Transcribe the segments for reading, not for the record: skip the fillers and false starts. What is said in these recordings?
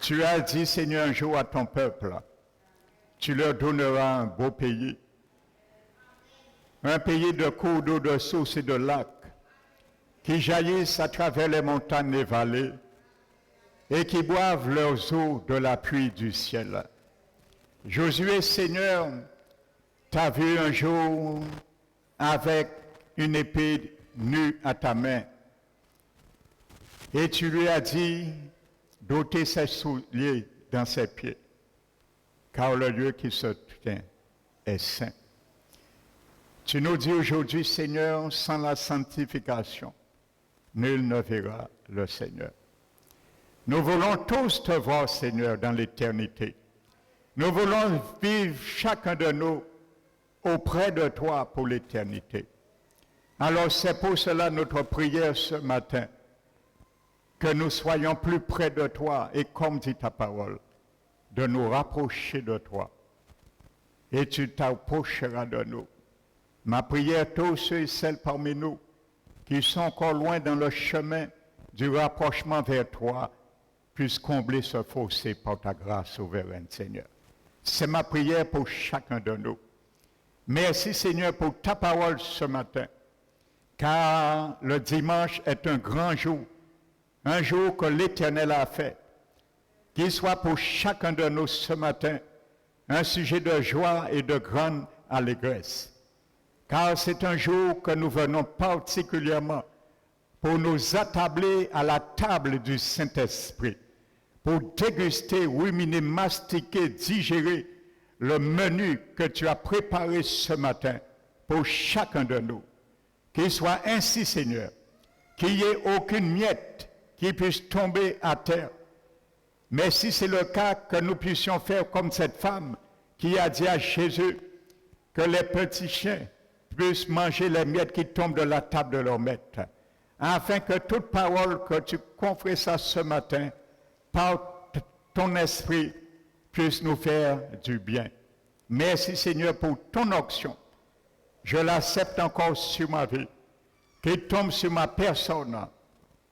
Tu as dit, Seigneur, un jour à ton peuple, tu leur donneras un beau pays. Un pays de cours d'eau, de sources et de lacs qui jaillissent à travers les montagnes et vallées et qui boivent leurs eaux de la pluie du ciel. Josué, Seigneur, t'as vu un jour avec une épée nue à ta main et tu lui as dit d'ôter ses souliers dans ses pieds, car le lieu qui se tient est saint. Tu nous dis aujourd'hui, Seigneur, sans la sanctification, nul ne verra le Seigneur. Nous voulons tous te voir, Seigneur, dans l'éternité. Nous voulons vivre chacun de nous auprès de toi pour l'éternité. Alors c'est pour cela notre prière ce matin, que nous soyons plus près de toi et comme dit ta parole, de nous rapprocher de toi. Et tu t'approcheras de nous. Ma prière, tous ceux et celles parmi nous qui sont encore loin dans le chemin du rapprochement vers toi, puissent combler ce fossé par ta grâce souveraine, Seigneur. C'est ma prière pour chacun de nous. Merci, Seigneur, pour ta parole ce matin, car le dimanche est un grand jour, un jour que l'Éternel a fait. Qu'il soit pour chacun de nous ce matin un sujet de joie et de grande allégresse. Car c'est un jour que nous venons particulièrement pour nous attabler à la table du Saint-Esprit, pour déguster, ruminer, mastiquer, digérer le menu que tu as préparé ce matin pour chacun de nous. Qu'il soit ainsi, Seigneur, qu'il n'y ait aucune miette qui puisse tomber à terre. Mais si c'est le cas, que nous puissions faire comme cette femme qui a dit à Jésus que les petits chiens puissent manger les miettes qui tombent de la table de leur maître, afin que toute parole que tu confesses ce matin, par ton esprit, puisse nous faire du bien. Merci Seigneur pour ton onction. Je l'accepte encore sur ma vie, qu'il tombe sur ma personne,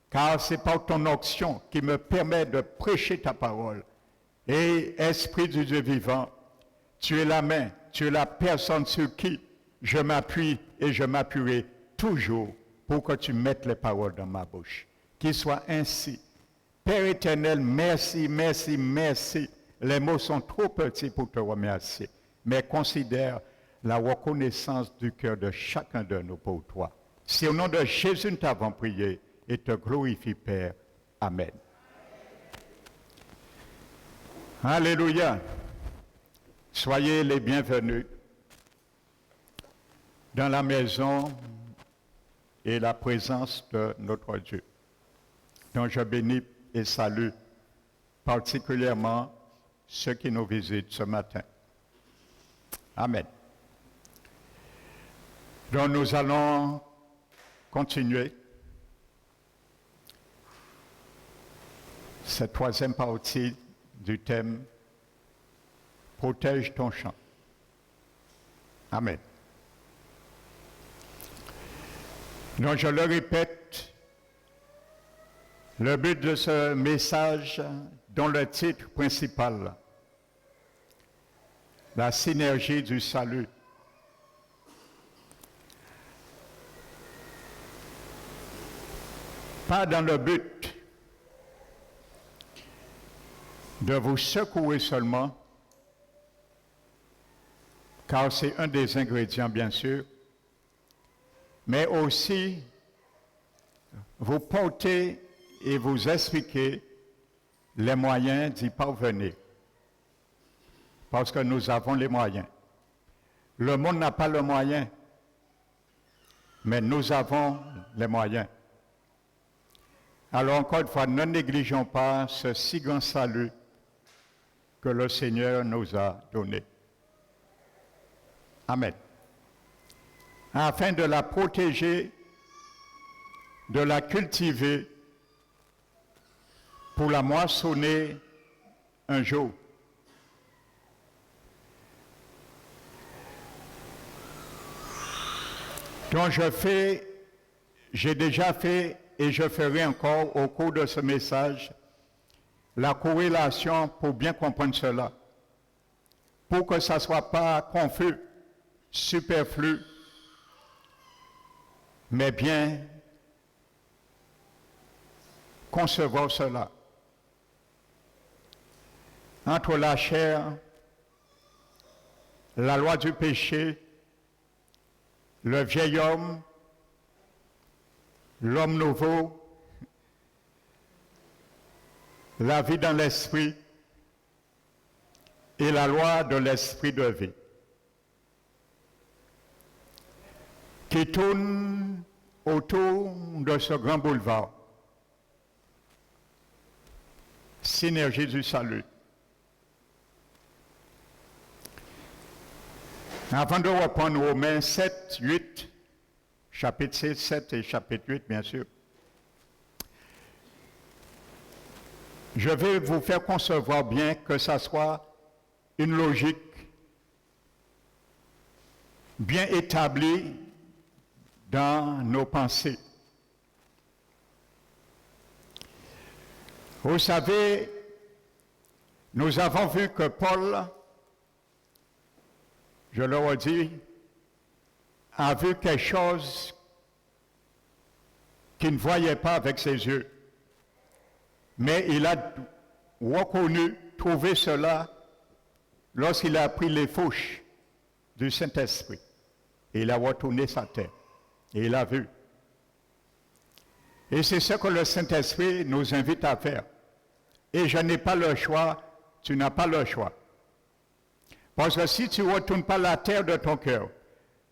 car c'est par ton onction qui me permet de prêcher ta parole. Et Esprit du Dieu vivant, tu es la main, tu es la personne sur qui je m'appuie et je m'appuierai toujours pour que tu mettes les paroles dans ma bouche. Qu'il soit ainsi. Père éternel, merci, merci, merci. Les mots sont trop petits pour te remercier, mais considère la reconnaissance du cœur de chacun de nous pour toi. C'est au nom de Jésus nous t'avons prié et te glorifie, Père. Amen. Alléluia. Soyez les bienvenus dans la maison et la présence de notre Dieu, dont je bénis et salue particulièrement ceux qui nous visitent ce matin. Amen. Donc nous allons continuer cette troisième partie du thème « Protège ton champ ». Amen. Donc je le répète, le but de ce message, dont le titre principal, la synergie du salut. Pas dans le but de vous secouer seulement, car c'est un des ingrédients bien sûr, mais aussi vous porter et vous expliquer les moyens d'y parvenir. Parce que nous avons les moyens. Le monde n'a pas le moyen, mais nous avons les moyens. Alors encore une fois, ne négligeons pas ce si grand salut que le Seigneur nous a donné. Amen. Afin de la protéger, de la cultiver, pour la moissonner un jour. Donc j'ai déjà fait et je ferai encore au cours de ce message la corrélation pour bien comprendre cela, pour que ça ne soit pas confus, superflu, mais bien concevoir cela. Entre la chair, la loi du péché, le vieil homme, l'homme nouveau, la vie dans l'esprit et la loi de l'esprit de vie, qui tourne autour de ce grand boulevard. Synergie du salut. Avant de reprendre Romains 7, 8, chapitre 6, 7 et chapitre 8, bien sûr, je vais vous faire concevoir bien que ça soit une logique bien établie dans nos pensées. Vous savez, nous avons vu que Paul, je le redis, a vu quelque chose qu'il ne voyait pas avec ses yeux. Mais il a reconnu, trouvé cela lorsqu'il a pris les fauches du Saint-Esprit. Et il a retourné sa tête. Et il a vu. Et c'est ce que le Saint-Esprit nous invite à faire. Et je n'ai pas le choix, tu n'as pas le choix. Parce que si tu ne retournes pas la terre de ton cœur,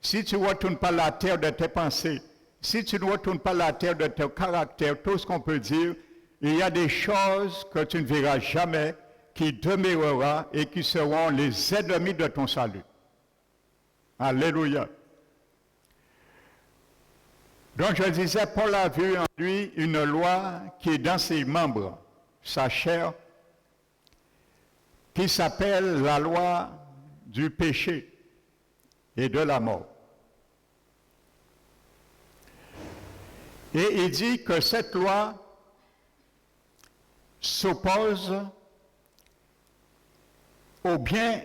si tu ne retournes pas la terre de tes pensées, si tu ne retournes pas la terre de ton caractère, tout ce qu'on peut dire, il y a des choses que tu ne verras jamais qui demeureront et qui seront les ennemis de ton salut. Alléluia. Donc je disais, Paul a vu en lui une loi qui est dans ses membres, sa chair, qui s'appelle la loi du péché et de la mort. Et il dit que cette loi s'oppose au bien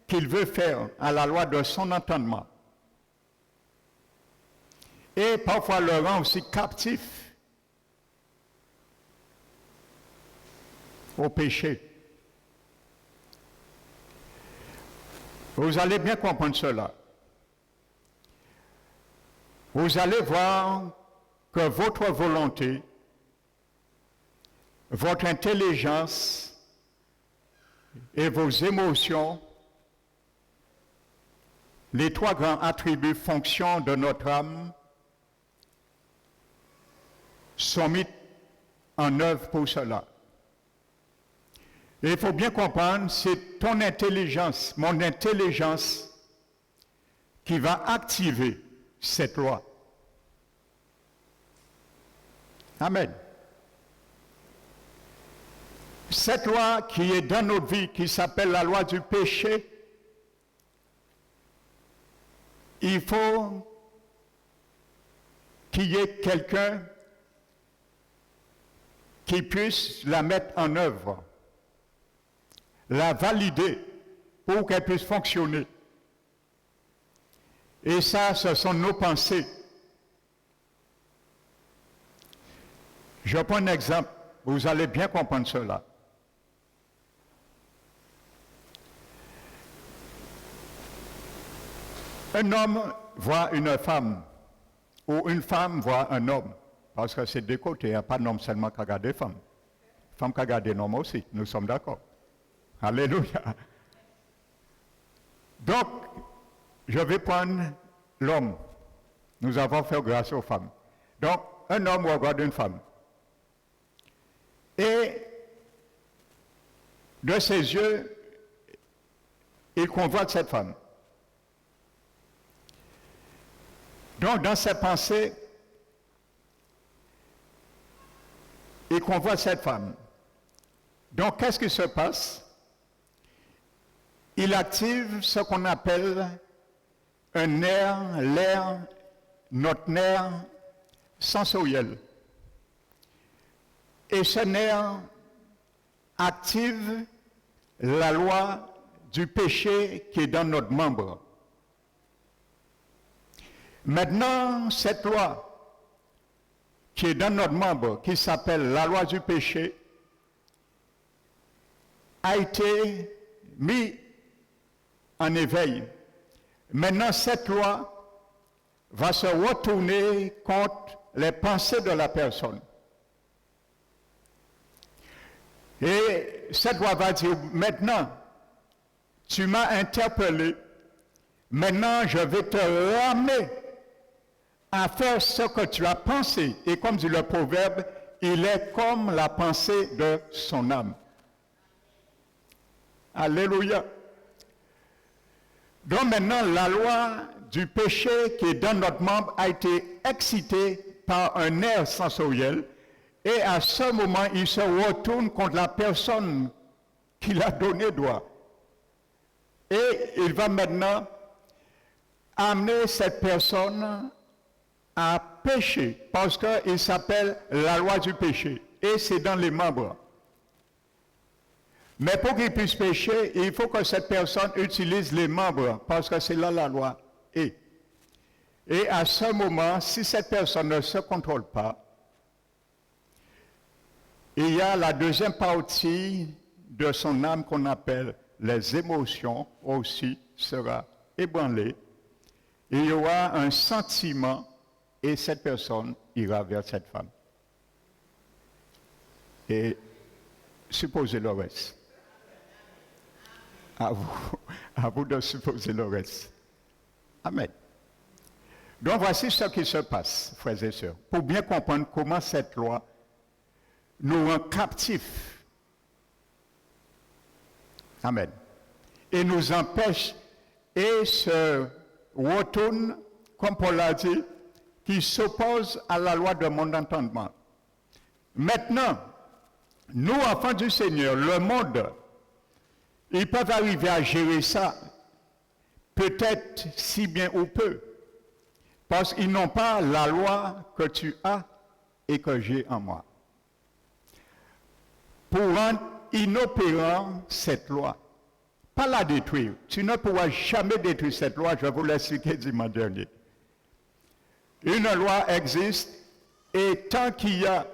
qu'il veut faire à la loi de son entendement. Et parfois le rend aussi captif au péché. Vous allez bien comprendre cela. Vous allez voir que votre volonté, votre intelligence et vos émotions, les trois grands attributs fonctions de notre âme, sont mis en œuvre pour cela. Et il faut bien comprendre, c'est ton intelligence, mon intelligence, qui va activer cette loi. Amen. Cette loi qui est dans notre vie, qui s'appelle la loi du péché, il faut qu'il y ait quelqu'un qui puisse la mettre en œuvre, la valider pour qu'elle puisse fonctionner. Et ça, ce sont nos pensées. Je prends un exemple, vous allez bien comprendre cela. Un homme voit une femme, ou une femme voit un homme, parce que c'est deux côtés, il n'y a pas d'homme seulement qui regarde des femmes. Femmes qui regardent des hommes aussi, nous sommes d'accord. Alléluia. Donc, je vais prendre l'homme. Nous avons fait grâce aux femmes. Donc, un homme regarde une femme. Et de ses yeux, il convoite cette femme. Donc, dans ses pensées, il convoite cette femme. Donc, qu'est-ce qui se passe? Il active ce qu'on appelle un nerf, notre nerf sensoriel. Et ce nerf active la loi du péché qui est dans notre membre. Maintenant, cette loi qui est dans notre membre, qui s'appelle la loi du péché, a été mise en éveil. Maintenant, cette loi va se retourner contre les pensées de la personne. Et cette loi va dire, maintenant, tu m'as interpellé, maintenant je vais te ramener à faire ce que tu as pensé. Et comme dit le proverbe, il est comme la pensée de son âme. Alléluia. Donc maintenant, la loi du péché qui est dans notre membre a été excitée par un nerf sensoriel et à ce moment, il se retourne contre la personne qui l'a donné droit. Et il va maintenant amener cette personne à pécher parce qu'il s'appelle la loi du péché et c'est dans les membres. Mais pour qu'il puisse pécher, il faut que cette personne utilise les membres parce que c'est là la loi est. Et à ce moment, si cette personne ne se contrôle pas, il y a la deuxième partie de son âme qu'on appelle les émotions aussi sera ébranlée. Il y aura un sentiment et cette personne ira vers cette femme. Et supposez le reste. À vous de supposer le reste. Amen. Donc voici ce qui se passe, frères et sœurs, pour bien comprendre comment cette loi nous rend captifs. Amen. Et nous empêche et se retourne, comme Paul l'a dit, qui s'oppose à la loi de mon entendement. Maintenant, nous, enfants du Seigneur, le monde, ils peuvent arriver à gérer ça, peut-être si bien ou peu, parce qu'ils n'ont pas la loi que tu as et que j'ai en moi. Pour rendre inopérant cette loi, pas la détruire. Tu ne pourras jamais détruire cette loi, je vous l'ai expliqué dimanche dernier. Une loi existe et tant qu'il y a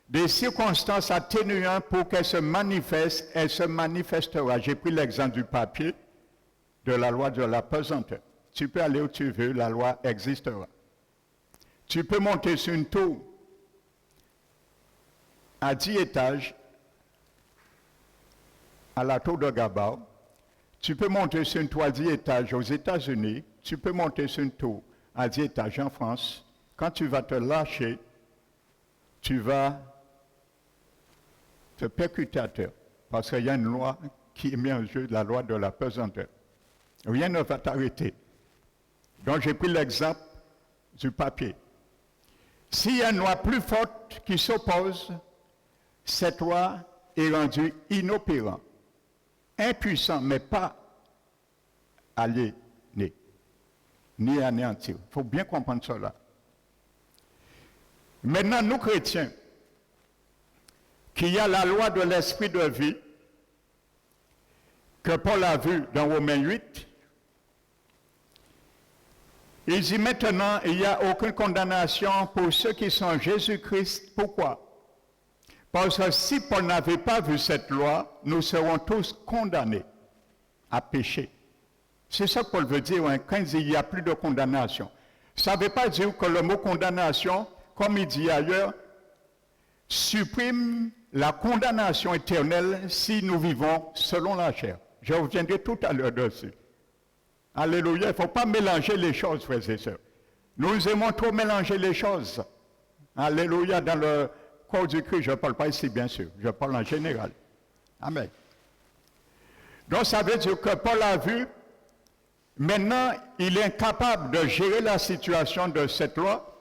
des circonstances atténuantes pour qu'elle se manifeste, elle se manifestera. J'ai pris l'exemple du papier de la loi de la pesanteur. Tu peux aller où tu veux, la loi existera. Tu peux monter sur une tour à 10 étages, à la tour de Gabao. Tu peux monter sur une tour à 10 étages aux États-Unis. Tu peux monter sur une tour à 10 étages en France. Quand tu vas te lâcher, tu vas te percuter à terre. Parce qu'il y a une loi qui est mise en jeu, la loi de la pesanteur. Rien ne va t'arrêter. Donc j'ai pris l'exemple du papier. S'il y a une loi plus forte qui s'oppose, cette loi est rendue inopérante, impuissante, mais pas aliénée, ni anéantir. Il faut bien comprendre cela. Maintenant, nous chrétiens, qu'il y a la loi de l'esprit de vie, que Paul a vu dans Romains 8, il dit maintenant, il n'y a aucune condamnation pour ceux qui sont en Jésus-Christ. Pourquoi? Parce que si Paul n'avait pas vu cette loi, nous serons tous condamnés à pécher. C'est ça que Paul veut dire hein, quand il dit il n'y a plus de condamnation. Ça ne veut pas dire que le mot condamnation, comme il dit ailleurs, supprime la condamnation éternelle si nous vivons selon la chair. Je reviendrai tout à l'heure dessus. Alléluia, il ne faut pas mélanger les choses, frères et sœurs. Nous aimons trop mélanger les choses. Alléluia, dans le corps du Christ, je ne parle pas ici, bien sûr, je parle en général. Amen. Donc ça veut dire que Paul a vu, maintenant, il est incapable de gérer la situation de cette loi,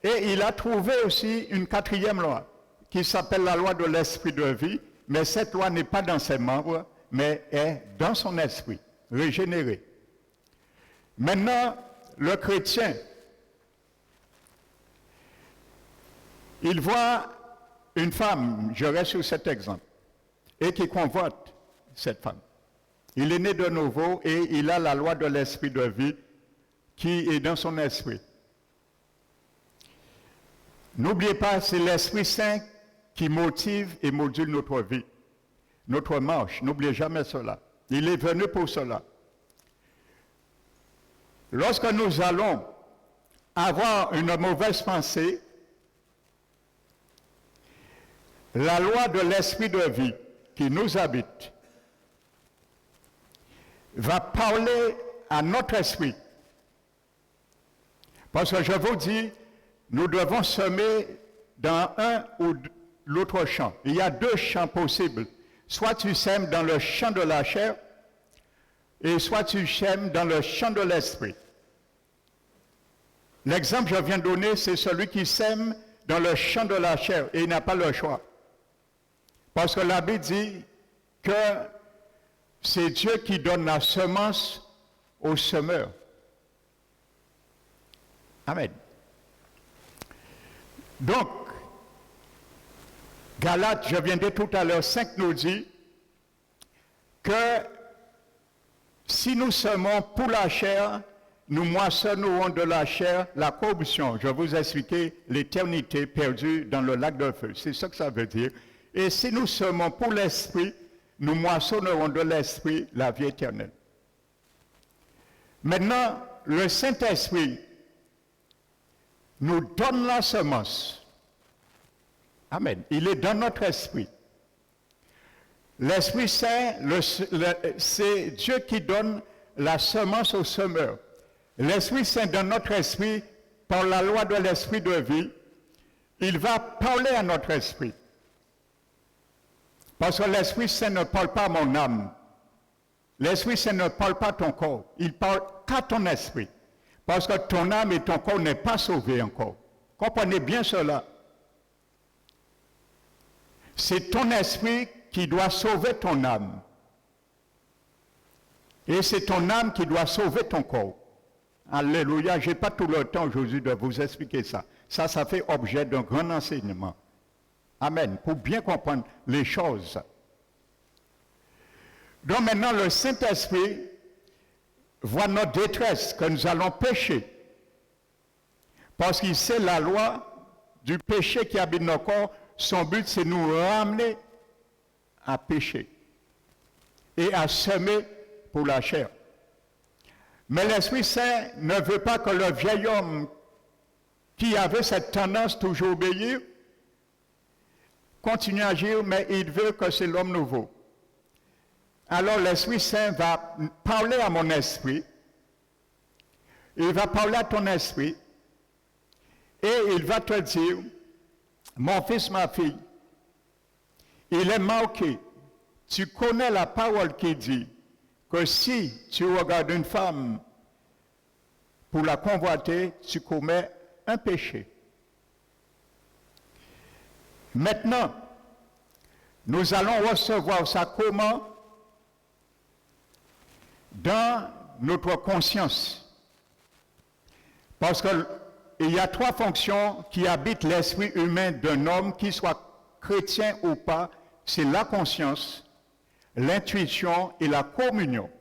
et il a trouvé aussi une quatrième loi, qui s'appelle la loi de l'esprit de vie, mais cette loi n'est pas dans ses membres, mais est dans son esprit, régénéré. Maintenant, le chrétien, il voit une femme, je reste sur cet exemple, et qui convoite cette femme. Il est né de nouveau et il a la loi de l'esprit de vie qui est dans son esprit. N'oubliez pas, c'est l'Esprit Saint qui motive et module notre vie, notre marche. N'oubliez jamais cela. Il est venu pour cela. Lorsque nous allons avoir une mauvaise pensée, la loi de l'esprit de vie qui nous habite va parler à notre esprit. Parce que je vous dis, nous devons semer dans un ou l'autre champ. Il y a deux champs possibles. Soit tu sèmes dans le champ de la chair, et soit tu sèmes dans le champ de l'esprit. L'exemple que je viens de donner, c'est celui qui sème dans le champ de la chair, et il n'a pas le choix. Parce que la Bible dit que c'est Dieu qui donne la semence au semeur. Amen. Donc, Galates, je viens de tout à l'heure, 5 nous dit que si nous semons pour la chair, nous moissonnerons de la chair la corruption. Je vous ai expliqué l'éternité perdue dans le lac de feu. C'est ça que ça veut dire. Et si nous semons pour l'esprit, nous moissonnerons de l'esprit la vie éternelle. Maintenant, le Saint-Esprit nous donne la semence. Amen. Il est dans notre esprit. L'Esprit Saint, c'est Dieu qui donne la semence au semeur. L'Esprit Saint dans notre esprit, par la loi de l'esprit de vie, il va parler à notre esprit. Parce que l'Esprit Saint ne parle pas à mon âme. L'Esprit Saint ne parle pas à ton corps. Il parle qu'à ton esprit. Parce que ton âme et ton corps n'est pas sauvés encore. Comprenez bien cela. C'est ton esprit qui doit sauver ton âme. Et c'est ton âme qui doit sauver ton corps. Alléluia, je n'ai pas tout le temps aujourd'hui de vous expliquer ça. Ça fait objet d'un grand enseignement. Amen. Pour bien comprendre les choses. Donc maintenant, le Saint-Esprit voit notre détresse, que nous allons pécher. Parce qu'il sait la loi du péché qui habite nos corps. Son but, c'est de nous ramener à pécher et à semer pour la chair. Mais l'Esprit Saint ne veut pas que le vieil homme qui avait cette tendance toujours obéir continue à agir, mais il veut que c'est l'homme nouveau. Alors l'Esprit Saint va parler à mon esprit, il va parler à ton esprit, et il va te dire, mon fils, ma fille, il est marqué, tu connais la parole qui dit que si tu regardes une femme pour la convoiter, tu commets un péché. Maintenant, nous allons recevoir ça comment? Dans notre conscience. Parce qu'il y a trois fonctions qui habitent l'esprit humain d'un homme, qu'il soit chrétien ou pas. C'est la conscience, l'intuition et la communion.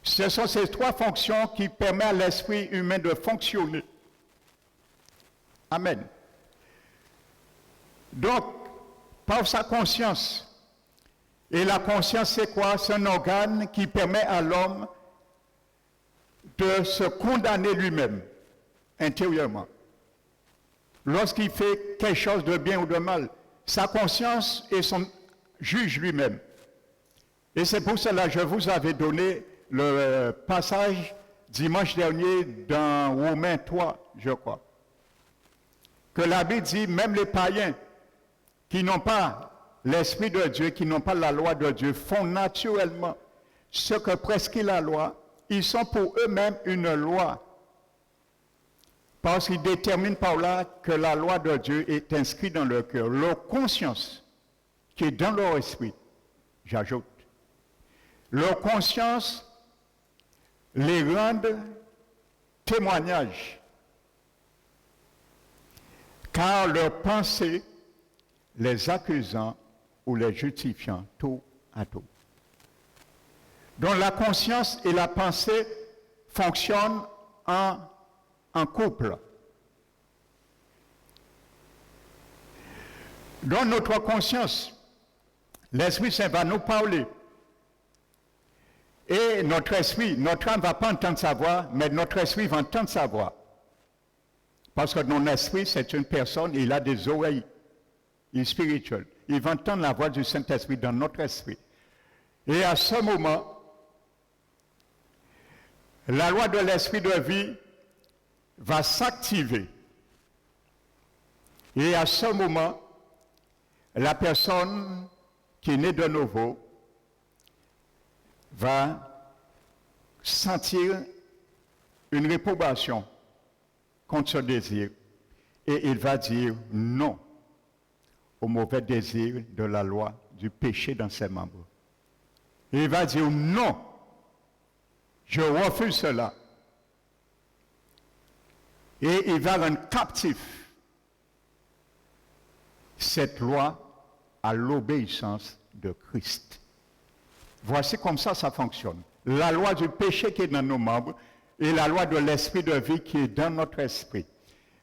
Ce sont ces trois fonctions qui permettent à l'esprit humain de fonctionner. Amen. Donc, par sa conscience, et la conscience c'est quoi? C'est un organe qui permet à l'homme de se condamner lui-même, intérieurement. Lorsqu'il fait quelque chose de bien ou de mal, sa conscience est son juge lui-même. Et c'est pour cela que je vous avais donné le passage dimanche dernier dans Romains 3, je crois. Que la Bible dit, même les païens qui n'ont pas l'Esprit de Dieu, qui n'ont pas la loi de Dieu, font naturellement ce que prescrit la loi. Ils sont pour eux-mêmes une loi. Parce qu'ils déterminent par là que la loi de Dieu est inscrite dans leur cœur. Leur conscience, qui est dans leur esprit, j'ajoute. Leur conscience les rend témoignage car leurs pensées les accusant ou les justifiant tout à tout. Donc la conscience et la pensée fonctionnent en couple. Dans notre conscience, l'Esprit Saint va nous parler. Et notre esprit, notre âme ne va pas entendre sa voix, mais notre esprit va entendre sa voix. Parce que notre esprit, c'est une personne, il a des oreilles, il est spirituel. Il va entendre la voix du Saint-Esprit dans notre esprit. Et à ce moment, la loi de l'esprit de vie va s'activer. Et à ce moment, la personne qui est née de nouveau va sentir une réprobation contre ce désir et il va dire non au mauvais désir de la loi du péché dans ses membres. Et il va dire non, je refuse cela. Et il va rendre captif cette loi à l'obéissance de Christ. Voici comme ça fonctionne. La loi du péché qui est dans nos membres et la loi de l'esprit de vie qui est dans notre esprit.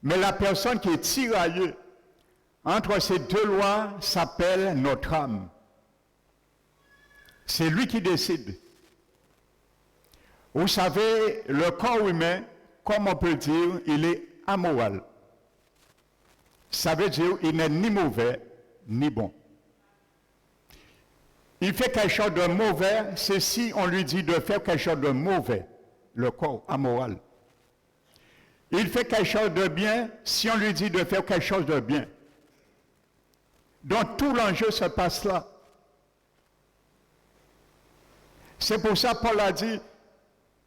Mais la personne qui est tiraillée entre ces deux lois s'appelle notre âme. C'est lui qui décide. Vous savez, le corps humain, comme on peut dire, il est amoral. Ça veut dire qu'il n'est ni mauvais, ni bon. Il fait quelque chose de mauvais, c'est si on lui dit de faire quelque chose de mauvais, le corps amoral. Il fait quelque chose de bien si on lui dit de faire quelque chose de bien. Donc tout l'enjeu se passe là. C'est pour ça que Paul a dit,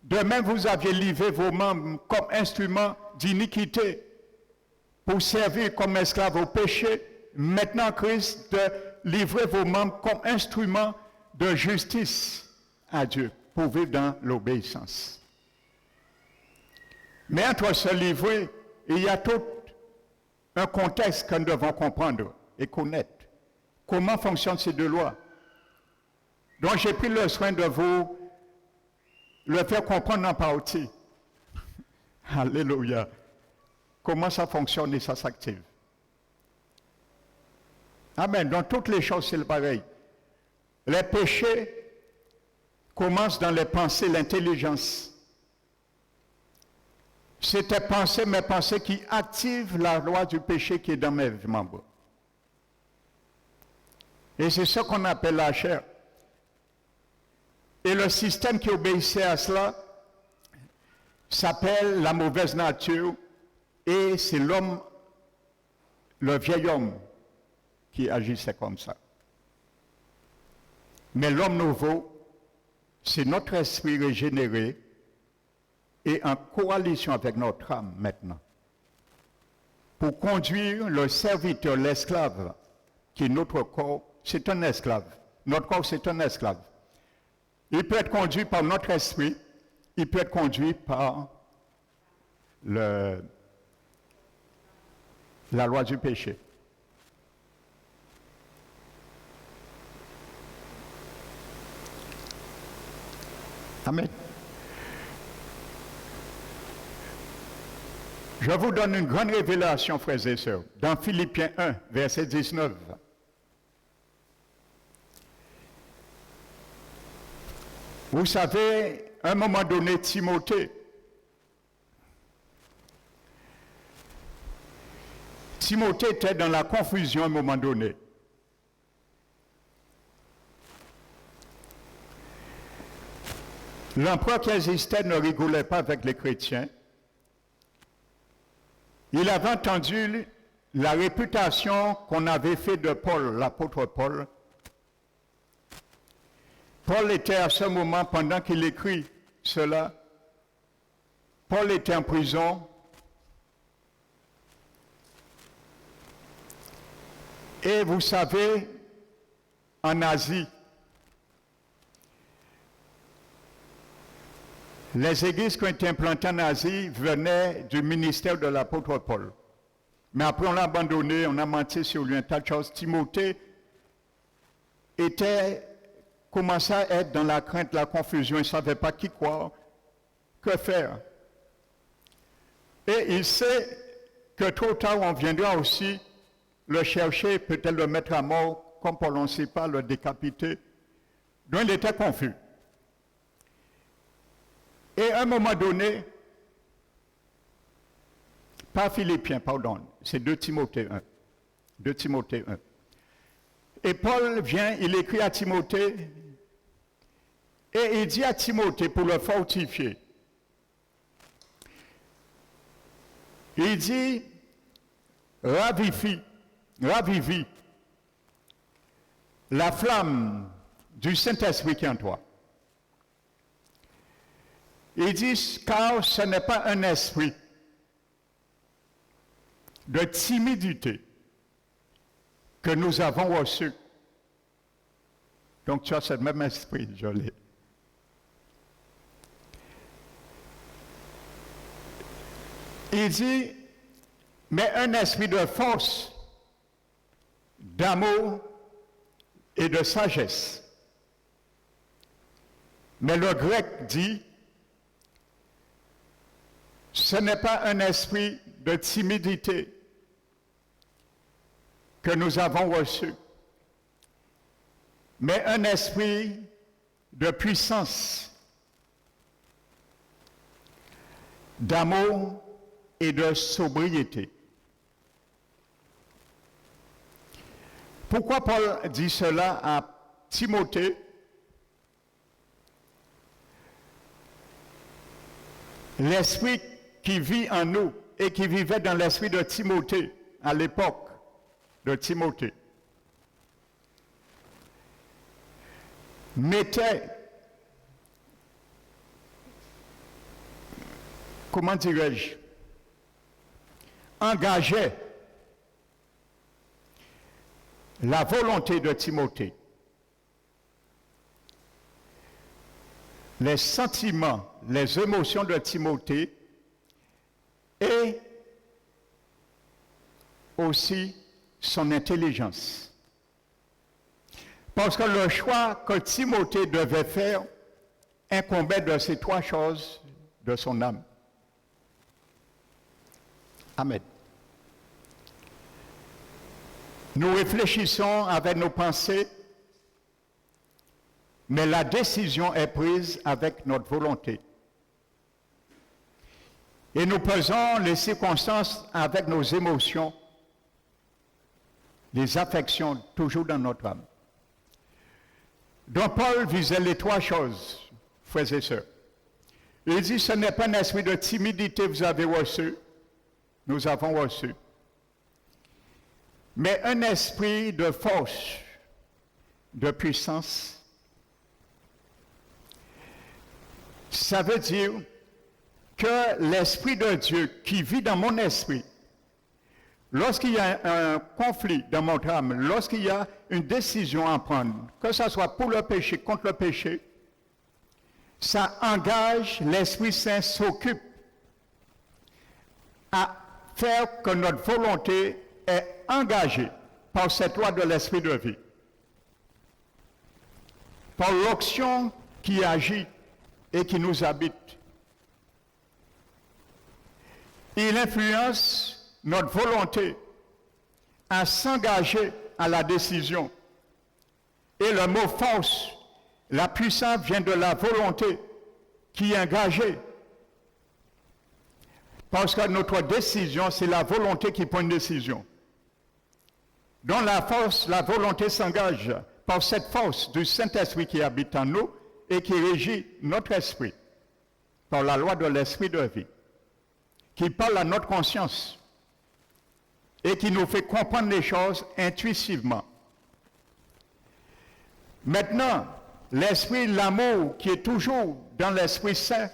de même vous aviez livré vos membres comme instruments d'iniquité pour servir comme esclaves au péché. Maintenant, Christ, de livrer vos membres comme instruments de justice à Dieu pour vivre dans l'obéissance. Mais entre se livrer, il y a tout un contexte que nous devons comprendre et connaître. Comment fonctionnent ces deux lois? Donc j'ai pris le soin de vous le faire comprendre en partie. Alléluia. Comment ça fonctionne et ça s'active. Amen. Dans toutes les choses, c'est pareil. Les péchés commencent dans les pensées, l'intelligence. C'est tes pensées, mes pensées qui activent la loi du péché qui est dans mes membres. Et c'est ce qu'on appelle la chair. Et le système qui obéissait à cela s'appelle la mauvaise nature et c'est l'homme, le vieil homme qui agissait comme ça. Mais l'homme nouveau, c'est notre esprit régénéré et en coalition avec notre âme maintenant pour conduire le serviteur, l'esclave, qui est notre corps, c'est un esclave. Notre corps, c'est un esclave. Il peut être conduit par notre esprit, il peut être conduit par la loi du péché. Amen. Je vous donne une grande révélation, frères et sœurs, dans Philippiens 1, verset 19. Vous savez, à un moment donné, Timothée était dans la confusion à un moment donné. L'empereur qui existait ne rigolait pas avec les chrétiens. Il avait entendu la réputation qu'on avait faite de Paul, l'apôtre Paul. Paul était à ce moment, pendant qu'il écrit cela, Paul était en prison. Et vous savez, en Asie, les églises qui ont été implantées en Asie venaient du ministère de l'apôtre Paul. Mais après, on l'a abandonné, on a menti sur lui un tas de choses. Timothée commençait à être dans la crainte, la confusion, il ne savait pas qui croire, que faire. Et il sait que trop tard, on viendra aussi le chercher, peut-être le mettre à mort, comme Paul, on ne sait pas, le décapiter. Donc il était confus. Et à un moment donné, pas Philippiens, pardon, c'est 2 Timothée 1. 2 Timothée 1. Et Paul vient, il écrit à Timothée, et il dit à Timothée pour le fortifier, il dit, ravivie la flamme du Saint-Esprit qui est en toi. Il dit, car ce n'est pas un esprit de timidité que nous avons reçu. Donc tu as ce même esprit, je l'ai. Il dit, mais un esprit de force, d'amour et de sagesse. Mais le grec dit, ce n'est pas un esprit de timidité que nous avons reçu, mais un esprit de puissance, d'amour et de sobriété. Pourquoi Paul dit cela à Timothée? L'esprit qui vit en nous et qui vivait dans l'esprit de Timothée à l'époque de Timothée mettait, comment dirais-je, engageait la volonté de Timothée, les sentiments, les émotions de Timothée et aussi son intelligence. Parce que le choix que Timothée devait faire incombait de ces 3 choses de son âme. Amen. Nous réfléchissons avec nos pensées, mais la décision est prise avec notre volonté. Et nous pesons les circonstances avec nos émotions, les affections, toujours dans notre âme. Donc Paul visait les 3 choses, frères et sœurs. Il dit, ce n'est pas un esprit de timidité que vous avez reçu, nous avons reçu, mais un esprit de force, de puissance. Ça veut dire que l'Esprit de Dieu qui vit dans mon esprit, lorsqu'il y a un conflit dans mon âme, lorsqu'il y a une décision à prendre, que ce soit pour le péché, contre le péché, ça engage, l'Esprit Saint s'occupe à faire que notre volonté est engagée par cette loi de l'Esprit de vie, par l'onction qui agit et qui nous habite. Il influence notre volonté à s'engager à la décision. Et le mot force, la puissance vient de la volonté qui est engagée. Parce que notre décision, c'est la volonté qui prend une décision. Dans la force, la volonté s'engage par cette force du Saint-Esprit qui habite en nous et qui régit notre esprit par la loi de l'Esprit de vie, qui parle à notre conscience et qui nous fait comprendre les choses intuitivement. Maintenant, l'esprit, l'amour qui est toujours dans l'Esprit Saint,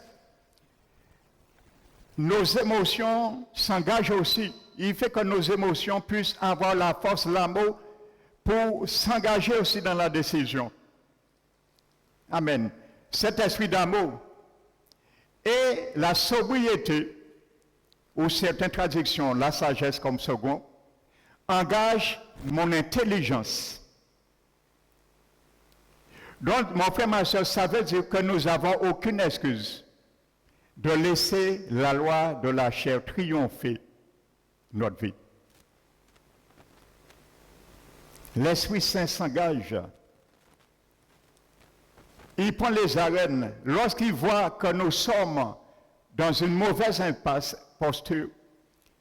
nos émotions s'engagent aussi. Il fait que nos émotions puissent avoir la force, l'amour, pour s'engager aussi dans la décision. Amen. Cet esprit d'amour et la sobriété ou certaines traductions, la sagesse comme second, engage mon intelligence. Donc, mon frère, ma soeur, ça veut dire que nous n'avons aucune excuse de laisser la loi de la chair triompher notre vie. L'Esprit Saint s'engage. Il prend les arènes. Lorsqu'il voit que nous sommes dans une mauvaise impasse posture,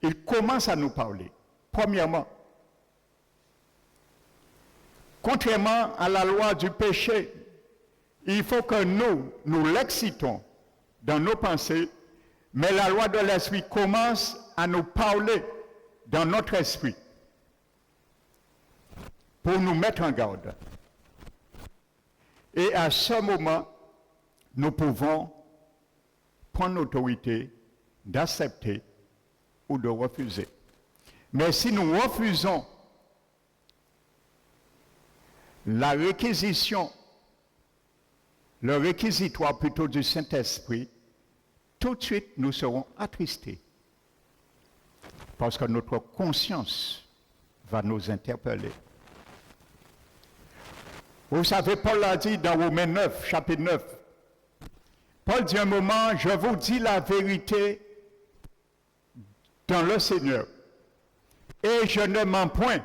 il commence à nous parler. Premièrement, contrairement à la loi du péché, il faut que nous l'excitons dans nos pensées, mais la loi de l'esprit commence à nous parler dans notre esprit pour nous mettre en garde. Et à ce moment, nous pouvons prendre l'autorité d'accepter ou de refuser. Mais si nous refusons la réquisition, le réquisitoire plutôt du Saint-Esprit, tout de suite nous serons attristés. Parce que notre conscience va nous interpeller. Vous savez, Paul l'a dit dans Romains 9, chapitre 9. Paul dit un moment, je vous dis la vérité dans le Seigneur. Et je ne mens point,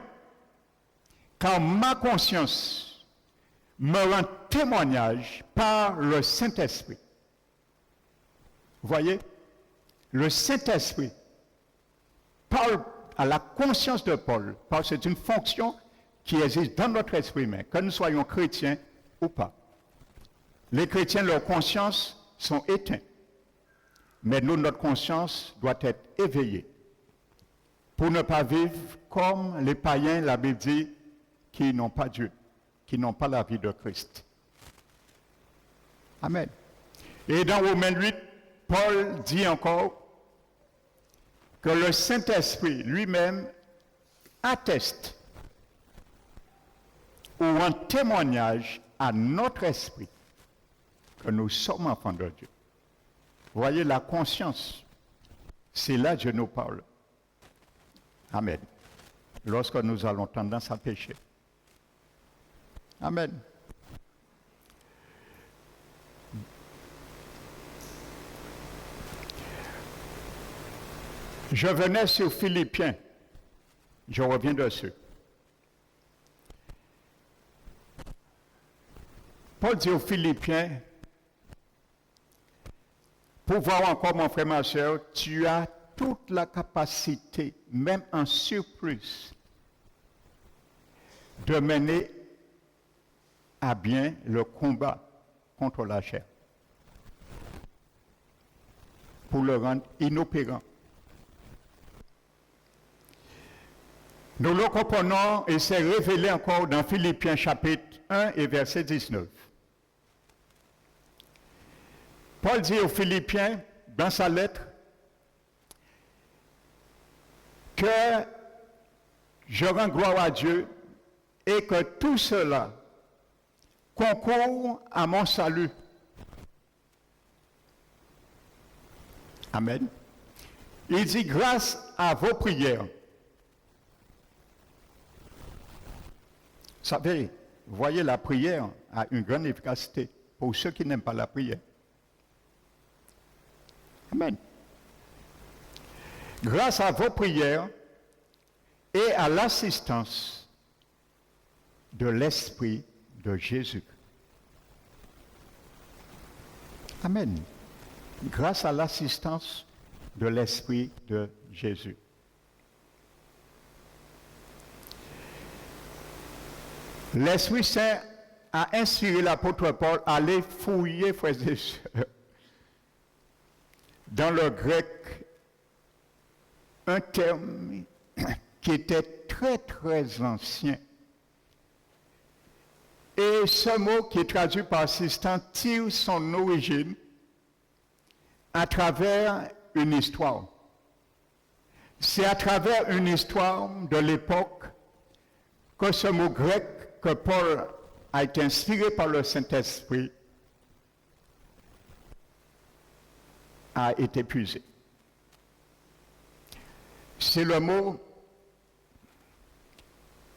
car ma conscience me rend témoignage par le Saint-Esprit. Vous voyez, le Saint-Esprit parle à la conscience de Paul, parce que c'est une fonction qui existe dans notre esprit humain, que nous soyons chrétiens ou pas. Les chrétiens, leur conscience sont éteints. Mais nous, notre conscience doit être éveillée pour ne pas vivre comme les païens, la Bible dit, qui n'ont pas Dieu, qui n'ont pas la vie de Christ. Amen. Et dans Romains 8, Paul dit encore que le Saint-Esprit lui-même atteste ou rend témoignage à notre esprit que nous sommes enfants de Dieu. Vous voyez, la conscience, c'est là que Dieu nous parle. Amen. Lorsque nous avons tendance à pécher. Amen. Je venais sur Philippiens. Je reviens dessus. Paul dit aux Philippiens, pour voir encore mon frère, ma soeur, tu as toute la capacité, même en surplus, de mener à bien le combat contre la chair, pour le rendre inopérant. Nous le comprenons et c'est révélé encore dans Philippiens chapitre 1 et verset 19. Paul dit aux Philippiens, dans sa lettre, que je rends gloire à Dieu et que tout cela concourt à mon salut. Amen. Il dit grâce à vos prières. Vous savez, vous voyez, la prière a une grande efficacité pour ceux qui n'aiment pas la prière. Amen. Grâce à vos prières et à l'assistance de l'Esprit de Jésus. Amen. Grâce à l'assistance de l'Esprit de Jésus. L'Esprit Saint a inspiré l'apôtre Paul à aller fouiller, frères et sœurs, dans le grec, un terme qui était très très ancien. Et ce mot qui est traduit par assistant tire son origine à travers une histoire. C'est à travers une histoire de l'époque que ce mot grec que Paul a été inspiré par le Saint-Esprit a été puisé. c'est le mot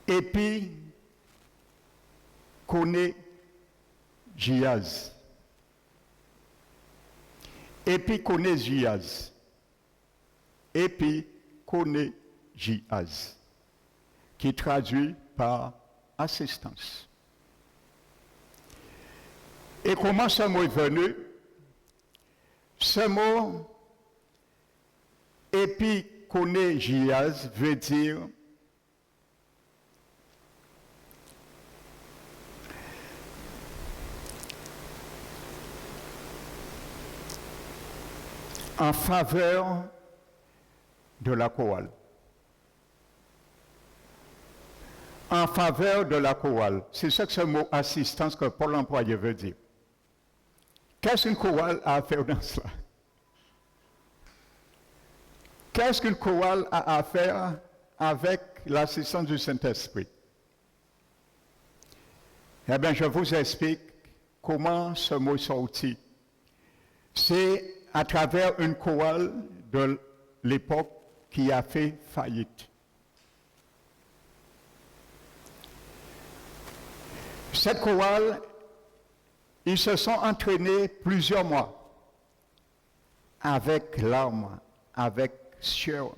épikonégiase. Épikonégiase. Épikonégiase. Qui traduit par assistance. Et comment ce mot est venu? Ce mot épikonégiase veut dire en faveur de la chorale. En faveur de la chorale. C'est ça que ce mot assistance que Paul employé veut dire. Qu'est-ce qu'une chorale a à faire dans cela? Qu'est-ce qu'une chorale a à faire avec l'assistance du Saint-Esprit? Eh bien, je vous explique comment ce mot sortit. C'est à travers une chorale de l'époque qui a fait faillite. Cette chorale, ils se sont entraînés plusieurs mois avec larmes, avec sueur,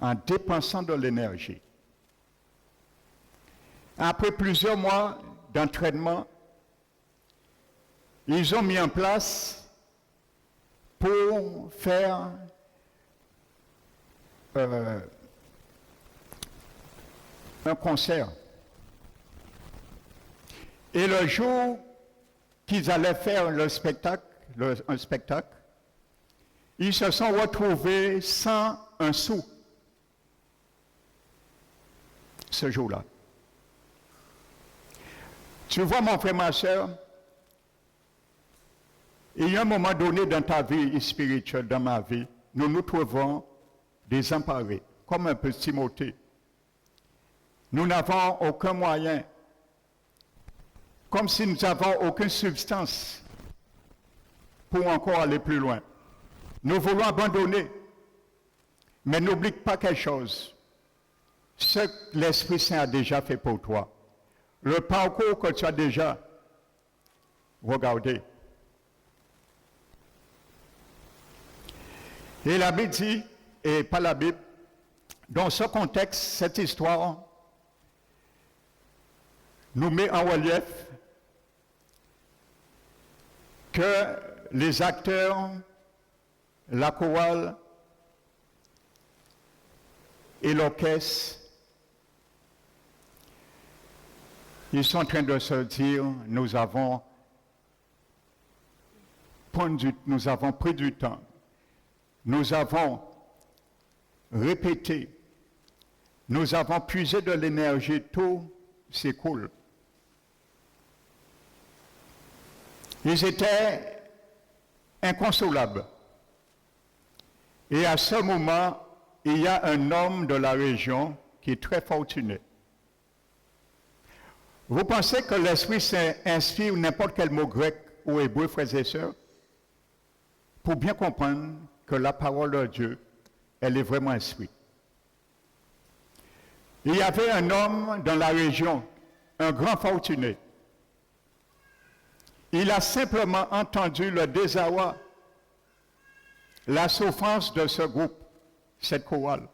en dépensant de l'énergie. Après plusieurs mois d'entraînement, ils ont mis en place pour faire un concert. Et le jour qu'ils allaient faire un spectacle, ils se sont retrouvés sans un sou ce jour-là. Tu vois, mon frère, ma soeur, il y a un moment donné dans ta vie spirituelle, dans ma vie, nous nous trouvons désemparés, comme un petit Timothée. Nous n'avons aucun moyen, comme si nous n'avons aucune substance pour encore aller plus loin. Nous voulons abandonner, mais n'oublie pas quelque chose. Ce que l'Esprit Saint a déjà fait pour toi. Le parcours que tu as déjà regardé. Et la Bible dit, et pas la Bible, dans ce contexte, cette histoire nous met en relief que les acteurs, la chorale et l'orchestre, ils sont en train de se dire, nous avons pris du temps, nous avons répété, nous avons puisé de l'énergie, tout s'écoule. Ils étaient inconsolables. Et à ce moment, il y a un homme de la région qui est très fortuné. Vous pensez que l'Esprit Saint inspire n'importe quel mot grec ou hébreu, frères et sœurs, pour bien comprendre que la parole de Dieu, elle est vraiment inspirée. Il y avait un homme dans la région, un grand fortuné. Il a simplement entendu le désarroi, la souffrance de ce groupe, cette chorale.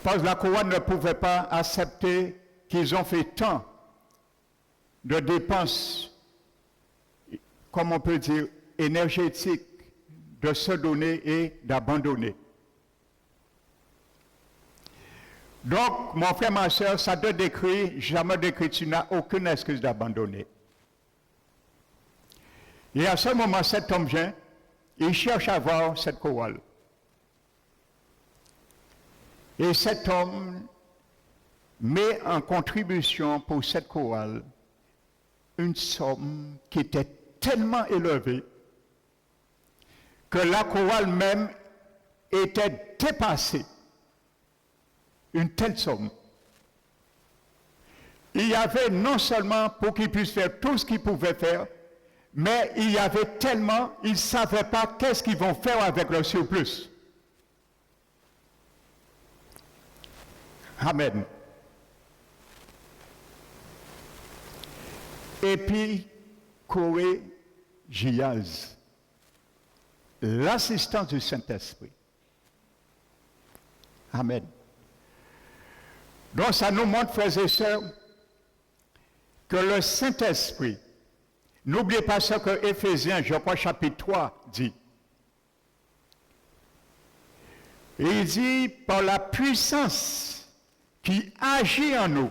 Parce que la chorale ne pouvait pas accepter qu'ils ont fait tant de dépenses, comme on peut dire, énergétiques, de se donner et d'abandonner. Donc, mon frère, ma soeur, ça te décrit, jamais décrit, tu n'as aucune excuse d'abandonner. Et à ce moment, cet homme vient, il cherche à voir cette chorale. Et cet homme met en contribution pour cette chorale une somme qui était tellement élevée que la chorale même était dépassée. Une telle somme. Il y avait non seulement pour qu'il puisse faire tout ce qu'il pouvait faire, Mais il y avait tellement, ils ne savaient pas qu'est-ce qu'ils vont faire avec leur surplus. Amen. Et puis, Corée Giaz, l'assistance du Saint-Esprit. Amen. Donc ça nous montre, frères et sœurs, que le Saint-Esprit, n'oubliez pas ce que Éphésiens, je crois, chapitre 3 dit. Il dit, par la puissance qui agit en nous.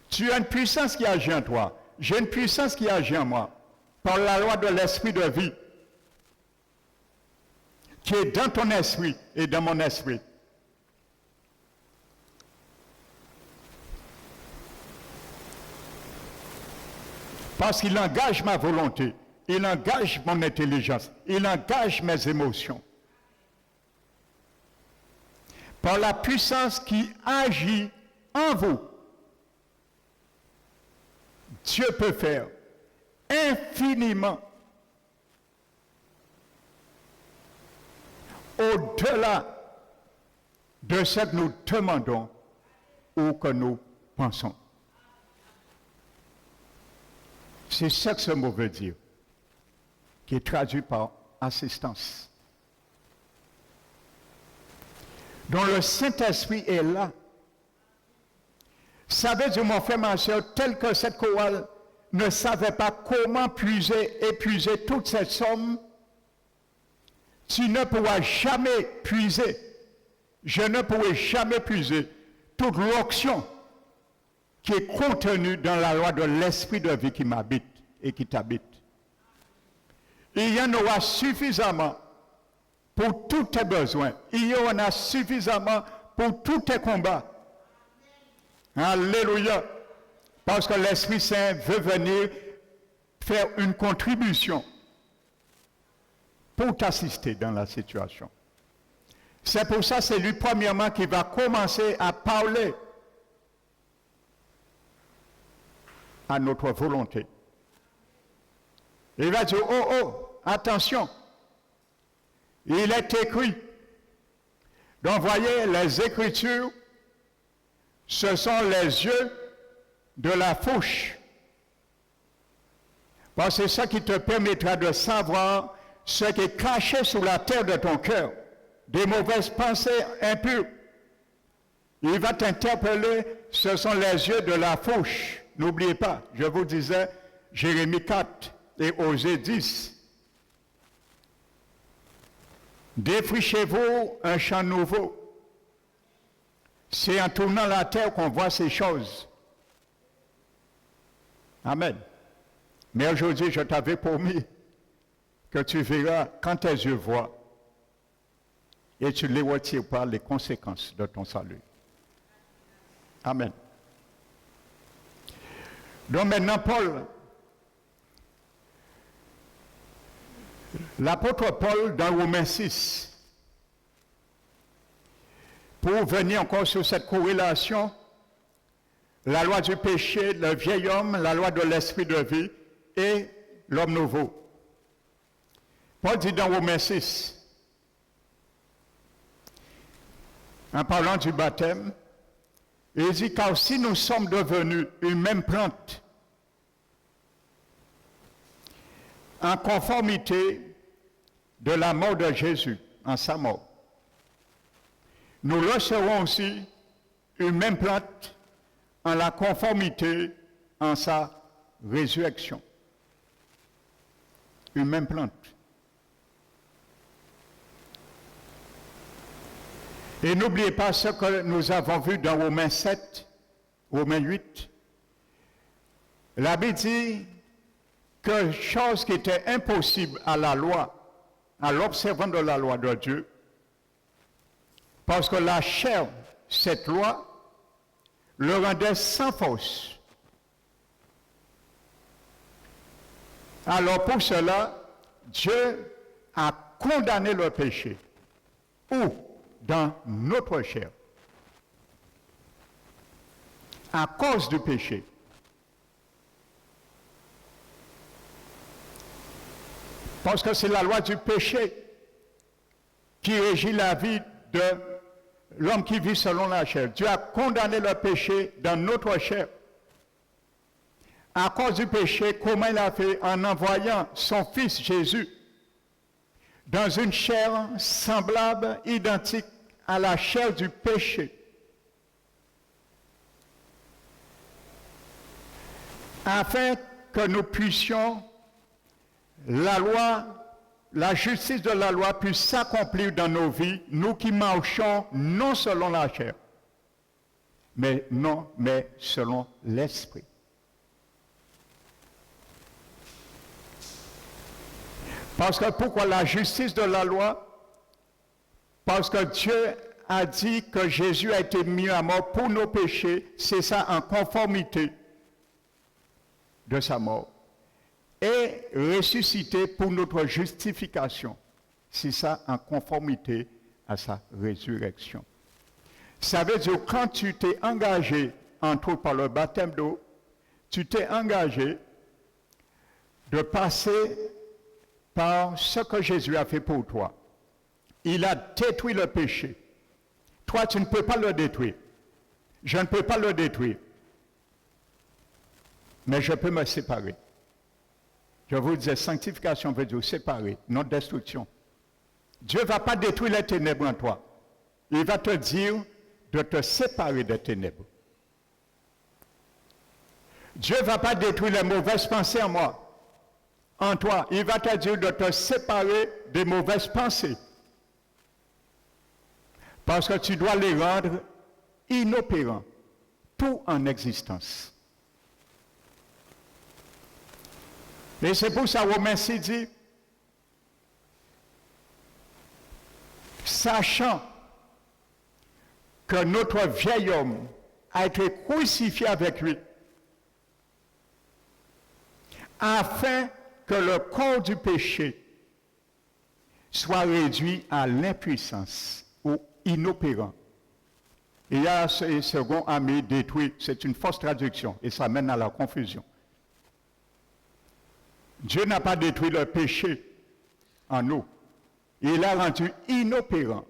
Tu as une puissance qui agit en toi. J'ai une puissance qui agit en moi. Par la loi de l'esprit de vie, qui est dans ton esprit et dans mon esprit. Parce qu'il engage ma volonté, il engage mon intelligence, il engage mes émotions. Par la puissance qui agit en vous, Dieu peut faire infiniment au-delà de ce que nous demandons ou que nous pensons. C'est ça que ce mot veut dire, qui est traduit par assistance. Donc le Saint-Esprit est là. Savez, mon frère, ma soeur, tel que cette chorale ne savait pas comment épuiser toute cette somme, tu ne pourras jamais puiser, je ne pourrai jamais puiser toute l'onction qui est contenue dans la loi de l'esprit de vie qui m'habite et qui t'habite. Il y en aura suffisamment pour tous tes besoins. Il y en a suffisamment pour tous tes combats. Alléluia. Parce que l'Esprit Saint veut venir faire une contribution pour t'assister dans la situation. C'est pour ça, c'est lui premièrement qui va commencer à parler à notre volonté. Il va dire, oh, attention, il est écrit. Donc, voyez, les Écritures, ce sont les yeux de la fourche. Parce que c'est ça qui te permettra de savoir ce qui est caché sous la terre de ton cœur, des mauvaises pensées impures. Il va t'interpeller, ce sont les yeux de la fourche. N'oubliez pas, je vous disais, Jérémie 4 et Osée 10. Défrichez-vous un champ nouveau. C'est en tournant la terre qu'on voit ces choses. Amen. Mais aujourd'hui, je t'avais promis que tu verras quand tes yeux voient et tu ne les retires pas les conséquences de ton salut. Amen. Donc maintenant, Paul, l'apôtre Paul dans Romains 6, pour venir encore sur cette corrélation, la loi du péché, le vieil homme, la loi de l'esprit de vie et l'homme nouveau. Paul dit dans Romains 6, en parlant du baptême, il dit, car si nous sommes devenus une même plante, en conformité de la mort de Jésus, en sa mort, nous le serons aussi une même plante en la conformité en sa résurrection. Une même plante. Et n'oubliez pas ce que nous avons vu dans Romains 7, Romains 8. La Bible dit que chose qui était impossible à la loi, à l'observant de la loi de Dieu, parce que la chair, cette loi, le rendait sans force. Alors pour cela, Dieu a condamné le péché. Où? Dans notre chair. À cause du péché. Parce que c'est la loi du péché qui régit la vie de l'homme qui vit selon la chair. Dieu a condamné le péché dans notre chair. À cause du péché, comment il a fait? En envoyant son Fils Jésus dans une chair semblable, identique à la chair du péché. Afin que nous puissions, la loi, la justice de la loi puisse s'accomplir dans nos vies, nous qui marchons non selon la chair, mais selon l'esprit. Parce que pourquoi la justice de la loi? Parce que Dieu a dit que Jésus a été mis à mort pour nos péchés, c'est ça en conformité de sa mort. Et ressuscité pour notre justification, c'est ça en conformité à sa résurrection. Ça veut dire quand tu t'es engagé, entre autres par le baptême d'eau, tu t'es engagé de passer par ce que Jésus a fait pour toi. Il a détruit le péché. Toi, tu ne peux pas le détruire. Je ne peux pas le détruire. Mais je peux me séparer. Je vous disais, sanctification veut dire séparer, non destruction. Dieu ne va pas détruire les ténèbres en toi. Il va te dire de te séparer des ténèbres. Dieu ne va pas détruire les mauvaises pensées en moi. En toi, il va te dire de te séparer des mauvaises pensées. Parce que tu dois les rendre inopérants, tout en existence. Et c'est pour ça Romains 6 dit, sachant que notre vieil homme a été crucifié avec lui, afin que le corps du péché soit réduit à l'impuissance ou inopérant. Et il y a ce second ami détruit, c'est une fausse traduction et ça mène à la confusion. Dieu n'a pas détruit le péché en nous. Il l'a rendu inopérant.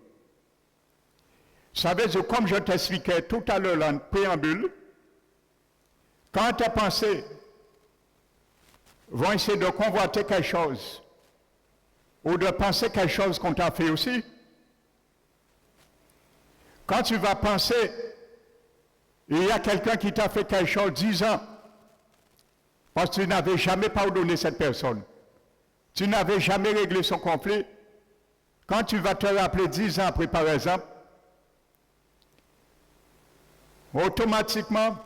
Ça veut dire, comme je t'expliquais tout à l'heure dans le préambule, quand tes pensées vont essayer de convoiter quelque chose ou de penser quelque chose qu'on t'a fait aussi, quand tu vas penser, il y a quelqu'un qui t'a fait quelque chose 10 ans, parce que tu n'avais jamais pardonné cette personne, tu n'avais jamais réglé son conflit, quand tu vas te rappeler 10 ans après, par exemple, automatiquement,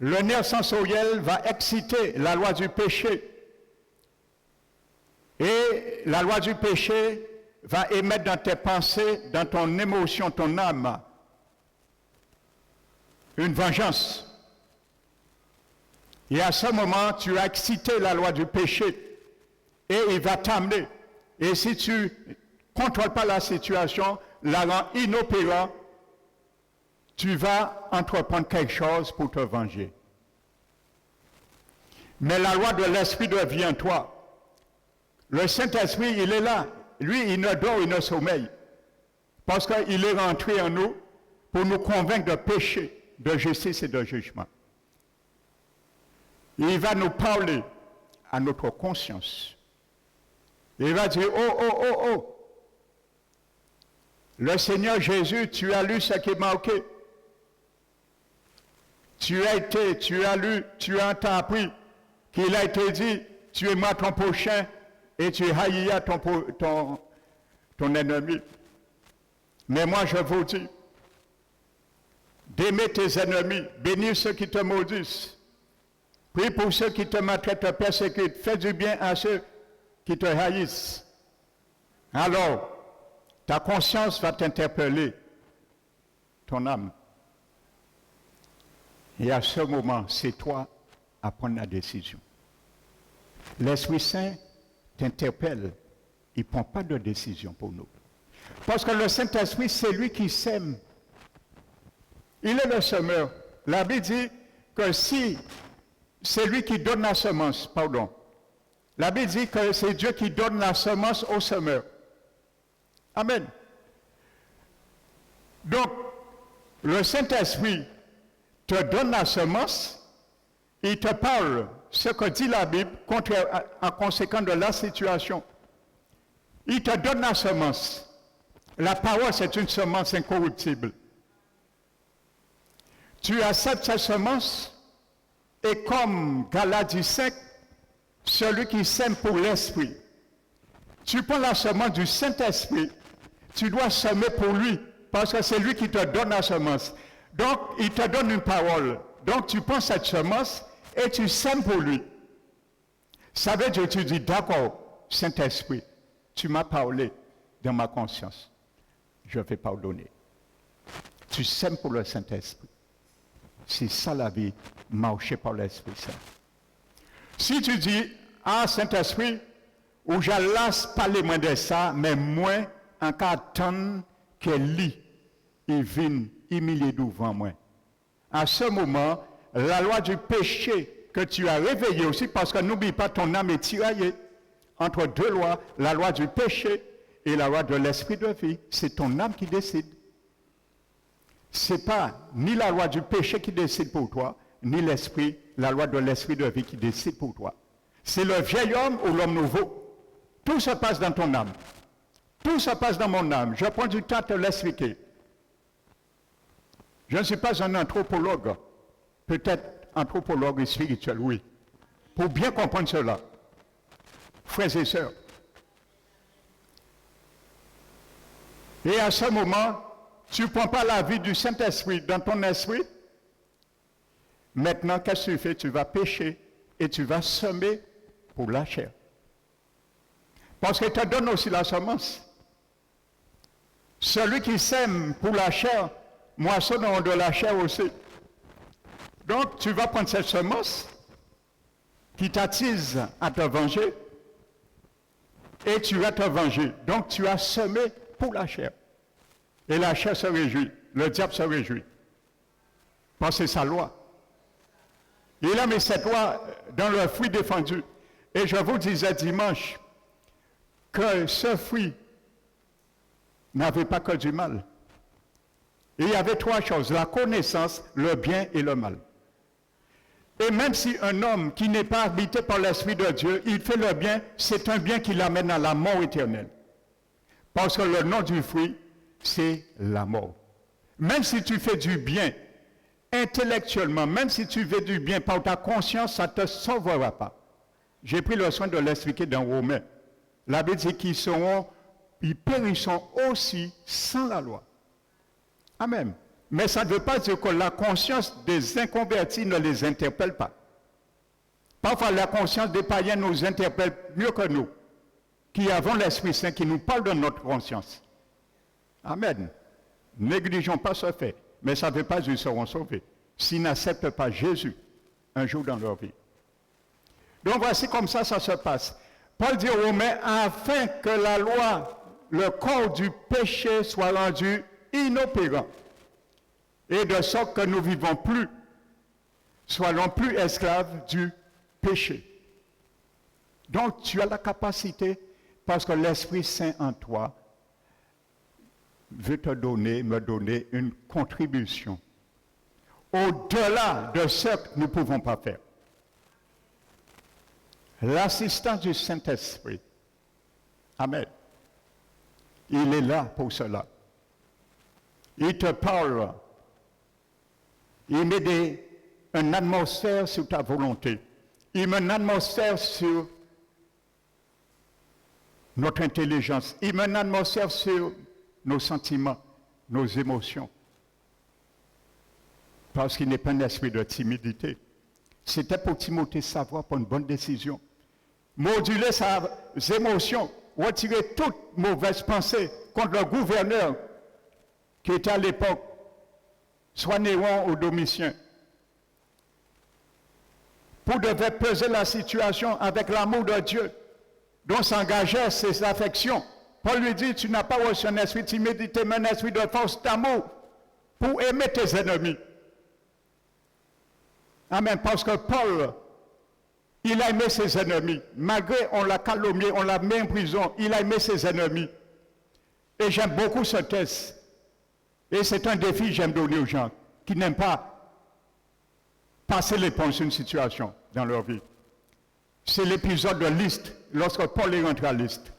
le nerf sensoriel va exciter la loi du péché. Et la loi du péché va émettre dans tes pensées, dans ton émotion, ton âme, une vengeance. Et à ce moment, tu as excité la loi du péché et il va t'amener. Et si tu ne contrôles pas la situation, la rend inopérant, tu vas entreprendre quelque chose pour te venger. Mais la loi de l'esprit de vie en toi, le Saint-Esprit, il est là. Lui, il ne dort, il ne sommeille. Parce qu'il est rentré en nous pour nous convaincre de péché, de justice et de jugement. Il va nous parler à notre conscience. Il va dire, oh. Le Seigneur Jésus, tu as lu ce qui est marqué. Tu as lu, tu as appris qu'il a été dit, tu aimeras ton prochain et tu haïras ton ennemi. Mais moi, je vous dis, d'aimer tes ennemis, bénir ceux qui te maudissent, prie pour ceux qui te maltraitent, te persécutent, fais du bien à ceux qui te haïssent. Alors, ta conscience va t'interpeller, ton âme. Et à ce moment, c'est toi à prendre la décision. L'Esprit Saint t'interpelle. Il ne prend pas de décision pour nous. Parce que le Saint-Esprit, c'est lui qui sème. Il est le semeur. La Bible dit que si c'est lui qui donne la semence, La Bible dit que c'est Dieu qui donne la semence au semeur. Amen. Donc, le Saint-Esprit te donne la semence, il te parle ce que dit la Bible en conséquence de la situation. Il te donne la semence. La parole, c'est une semence incorruptible. Tu acceptes cette semence et comme Galates dit 5, celui qui sème pour l'Esprit. Tu prends la semence du Saint-Esprit, tu dois semer pour lui, parce que c'est lui qui te donne la semence. Donc, il te donne une parole. Donc, tu prends cette semence et tu sèmes pour lui. Ça veut dire que tu dis, d'accord, Saint-Esprit, tu m'as parlé dans ma conscience. Je vais pardonner. Tu sèmes pour le Saint-Esprit. C'est ça la vie, marcher par l'Esprit Saint. Si tu dis, ah, Saint-Esprit, ou je laisse parler moins de ça, mais moins en cas attendre qu'elle lit, il vient humilier devant moi. À ce moment, la loi du péché que tu as réveillée aussi, parce que n'oublie pas, ton âme est tiraillée entre deux lois, la loi du péché et la loi de l'esprit de vie. C'est ton âme qui décide. Ce n'est pas ni la loi du péché qui décide pour toi, ni l'esprit, la loi de l'esprit de vie qui décide pour toi. C'est le vieil homme ou l'homme nouveau. Tout se passe dans ton âme. Tout se passe dans mon âme. Je prends du temps à te l'expliquer. Je ne suis pas un anthropologue. Peut-être anthropologue spirituel, oui. Pour bien comprendre cela. Frères et sœurs. Et à ce moment, tu ne prends pas la vie du Saint-Esprit dans ton esprit. Maintenant, qu'est-ce que tu fais? Tu vas pécher et tu vas semer pour la chair. Parce qu'il te donne aussi la semence. Celui qui sème pour la chair, moissonne de la chair aussi. Donc, tu vas prendre cette semence qui t'attise à te venger et tu vas te venger. Donc, tu as semé pour la chair. Et la chair se réjouit. Le diable se réjouit. Parce que c'est sa loi. Il a mis cette loi dans le fruit défendu. Et je vous disais dimanche que ce fruit n'avait pas que du mal. Et il y avait trois choses, la connaissance, le bien et le mal. Et même si un homme qui n'est pas habité par l'Esprit de Dieu, il fait le bien, c'est un bien qui l'amène à la mort éternelle. Parce que le nom du fruit, c'est la mort. Même si tu fais du bien intellectuellement, même si tu fais du bien par ta conscience, ça ne te sauvera pas. J'ai pris le soin de l'expliquer dans Romains. La Bible dit ils périront aussi sans la loi. Amen. Mais ça ne veut pas dire que la conscience des inconvertis ne les interpelle pas. Parfois, la conscience des païens nous interpelle mieux que nous, qui avons l'Esprit Saint qui nous parle de notre conscience. Amen. Négligeons pas ce fait, mais ça ne veut pas dire qu'ils seront sauvés s'ils n'acceptent pas Jésus un jour dans leur vie. Donc voici comme ça se passe. Paul dit aux Romains, afin que la loi, le corps du péché soit rendu inopérant, et de sorte que nous ne vivons plus, soyons plus esclaves du péché. Donc tu as la capacité, parce que l'Esprit Saint en toi veut me donner une contribution au-delà de ce que nous ne pouvons pas faire. L'assistance du Saint-Esprit, amen, il est là pour cela. Il te parle, il met une atmosphère sur ta volonté, il met une atmosphère sur notre intelligence, il met une atmosphère sur nos sentiments, nos émotions. Parce qu'il n'est pas un esprit de timidité. C'était pour Timothée savoir pour une bonne décision. Moduler ses émotions, retirer toute mauvaise pensée contre le gouverneur qui était à l'époque, soit Néron ou Domitien. Pour devait peser la situation avec l'amour de Dieu, dont s'engageaient ses affections. Paul lui dit, tu n'as pas reçu un esprit de timidité, mais un esprit de force d'amour pour aimer tes ennemis. Amen. Parce que Paul Il a aimé ses ennemis. Malgré on l'a calomnié, on l'a mis en prison, il a aimé ses ennemis. Et j'aime beaucoup ce texte. Et c'est un défi que j'aime donner aux gens qui n'aiment pas passer l'éponge sur une situation dans leur vie. C'est l'épisode de Lystre, lorsque Paul est rentré à Lystre.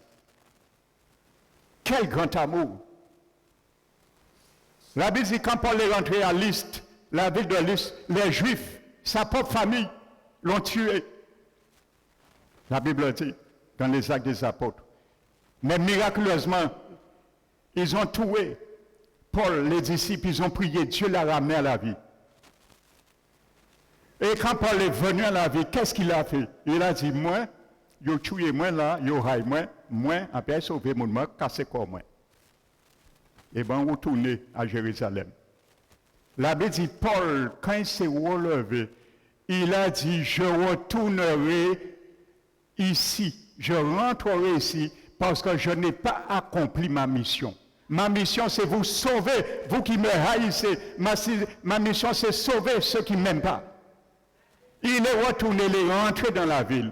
Quel grand amour! La Bible dit quand Paul est rentré à Lystre, la ville de Lystre, les Juifs, sa propre famille, l'ont tué. La Bible dit dans les Actes des Apôtres. Mais miraculeusement, ils ont tué Paul, les disciples, ils ont prié, Dieu l'a ramené à la vie. Et quand Paul est venu à la vie, qu'est-ce qu'il a fait? Il a dit, moi, yo tué moi là, yo raille moi, après sauver mon mort, casser corps moi. Et bien, retourner à Jérusalem. La Bible dit, Paul, quand il s'est relevé, il a dit, je retournerai ici, je rentrerai ici, parce que je n'ai pas accompli ma mission. Ma mission, c'est vous sauver, vous qui me haïssez. Ma mission, c'est sauver ceux qui ne m'aiment pas. Il est retourné, il est rentré dans la ville.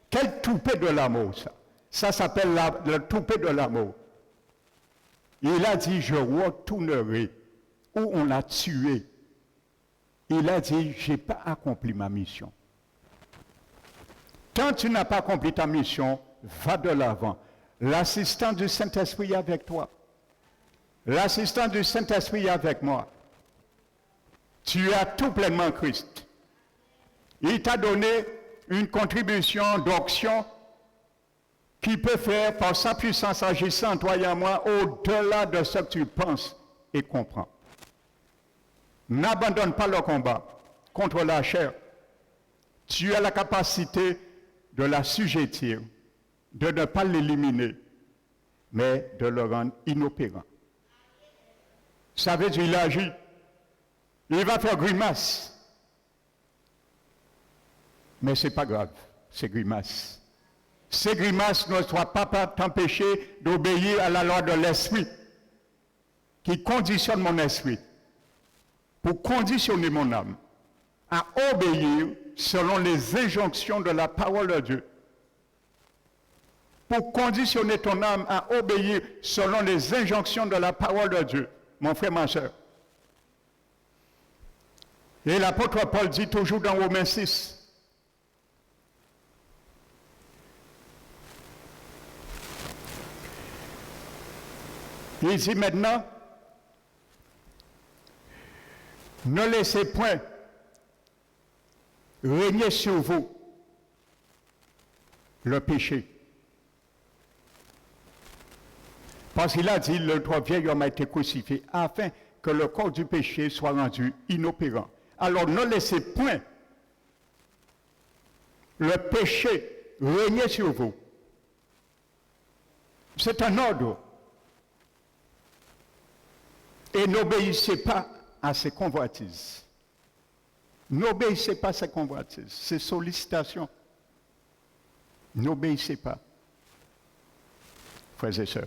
Quel toupet de l'amour, ça. Ça s'appelle le toupet de l'amour. Il a dit, je retournerai où on l'a tué. Il a dit, je n'ai pas accompli ma mission. Tant que tu n'as pas accompli ta mission, va de l'avant. L'assistant du Saint-Esprit est avec toi. L'assistant du Saint-Esprit est avec moi. Tu as tout pleinement Christ. Il t'a donné une contribution d'onction qui peut faire par sa puissance agissant en toi et en moi au-delà de ce que tu penses et comprends. N'abandonne pas le combat contre la chair. Tu as la capacité de la sujettir, de ne pas l'éliminer, mais de le rendre inopérant. Ça veut dire qu'il agit. Il va faire grimace. Mais ce n'est pas grave, c'est grimace. Ces grimaces ne doivent pas t'empêcher d'obéir à la loi de l'esprit qui conditionne mon esprit pour conditionner mon âme à obéir selon les injonctions de la parole de Dieu. Pour conditionner ton âme à obéir selon les injonctions de la parole de Dieu, mon frère, ma soeur. Et l'apôtre Paul dit toujours dans Romains 6, il dit maintenant, ne laissez point régner sur vous le péché. Parce qu'il a dit, le droit vieil homme a été crucifié afin que le corps du péché soit rendu inopérant. Alors ne laissez point le péché régner sur vous. C'est un ordre. Et n'obéissez pas à ses convoitises. N'obéissez pas à ses convoitises, ses sollicitations. N'obéissez pas. Frères et sœurs.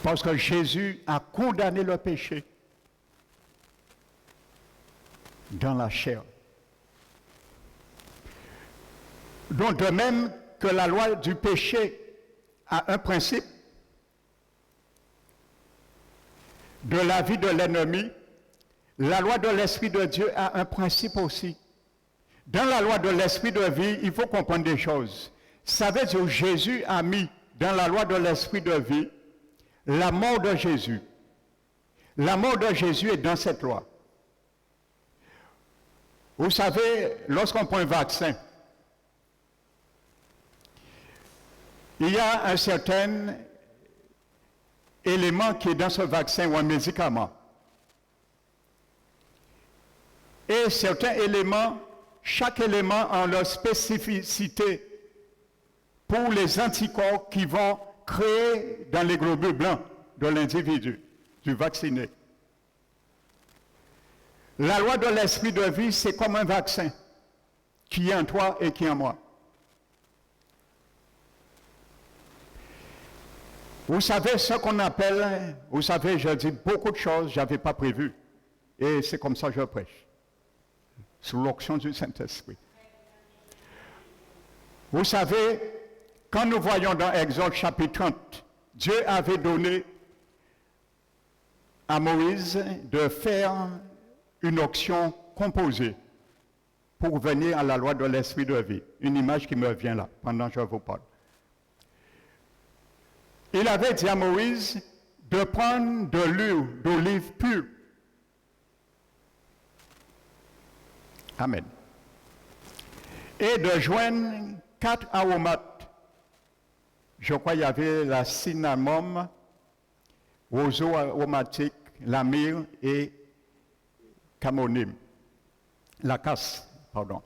Parce que Jésus a condamné le péché dans la chair. Donc de même que la loi du péché a un principe, de la vie de l'ennemi, la loi de l'Esprit de Dieu a un principe aussi. Dans la loi de l'Esprit de vie, il faut comprendre des choses. Ça veut dire que Jésus a mis dans la loi de l'Esprit de vie la mort de Jésus. La mort de Jésus est dans cette loi. Vous savez, lorsqu'on prend un vaccin, il y a un certain élément qui est dans ce vaccin ou un médicament. Et certains éléments, chaque élément a leur spécificité pour les anticorps qui vont créer dans les globules blancs de l'individu, du vacciné. La loi de l'esprit de vie, c'est comme un vaccin qui est en toi et qui est en moi. Vous savez ce qu'on appelle, vous savez, je dis beaucoup de choses, je n'avais pas prévu. Et c'est comme ça que je prêche. sous l'onction du Saint-Esprit. Vous savez, quand nous voyons dans Exode chapitre 30, Dieu avait donné à Moïse de faire une onction composée pour venir à la loi de l'esprit de vie. Une image qui me vient là, pendant que je vous parle. Il avait dit à Moïse de prendre de l'huile d'olive pure. Amen. Et de joindre 4 aromates. Je crois qu'il y avait la cinnamome, roseau aromatique, la myrrhe et camomille. La casse, pardon.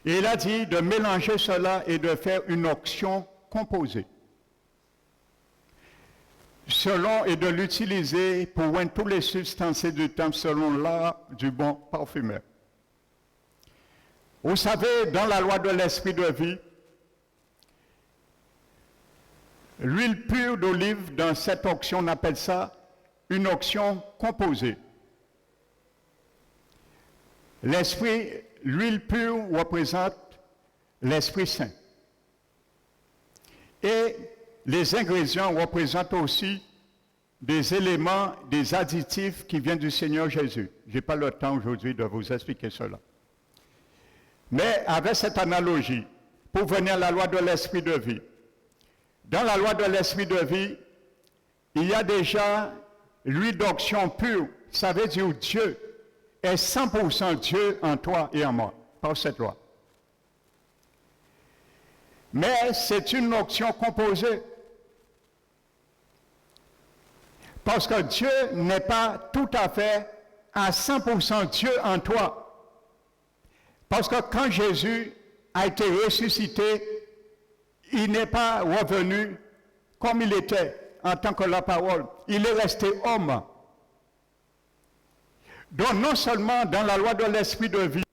Et il a dit de mélanger cela et de faire une onction composée. Selon et de l'utiliser pour oindre tous les substances du temple selon l'art du bon parfumeur. Vous savez, dans la loi de l'esprit de vie, l'huile pure d'olive, dans cette onction, on appelle ça une onction composée. L'huile pure représente l'Esprit Saint. Et les ingrédients représentent aussi des éléments, des additifs qui viennent du Seigneur Jésus. Je n'ai pas le temps aujourd'hui de vous expliquer cela. Mais avec cette analogie, pour venir à la loi de l'esprit de vie, dans la loi de l'esprit de vie, il y a déjà l'huile d'onction pure. Ça veut dire Dieu est 100% Dieu en toi et en moi, par cette loi. Mais c'est une onction composée. Parce que Dieu n'est pas tout à fait à 100% Dieu en toi. Parce que quand Jésus a été ressuscité, il n'est pas revenu comme il était en tant que la parole. Il est resté homme. Donc non seulement dans la loi de l'esprit de vie,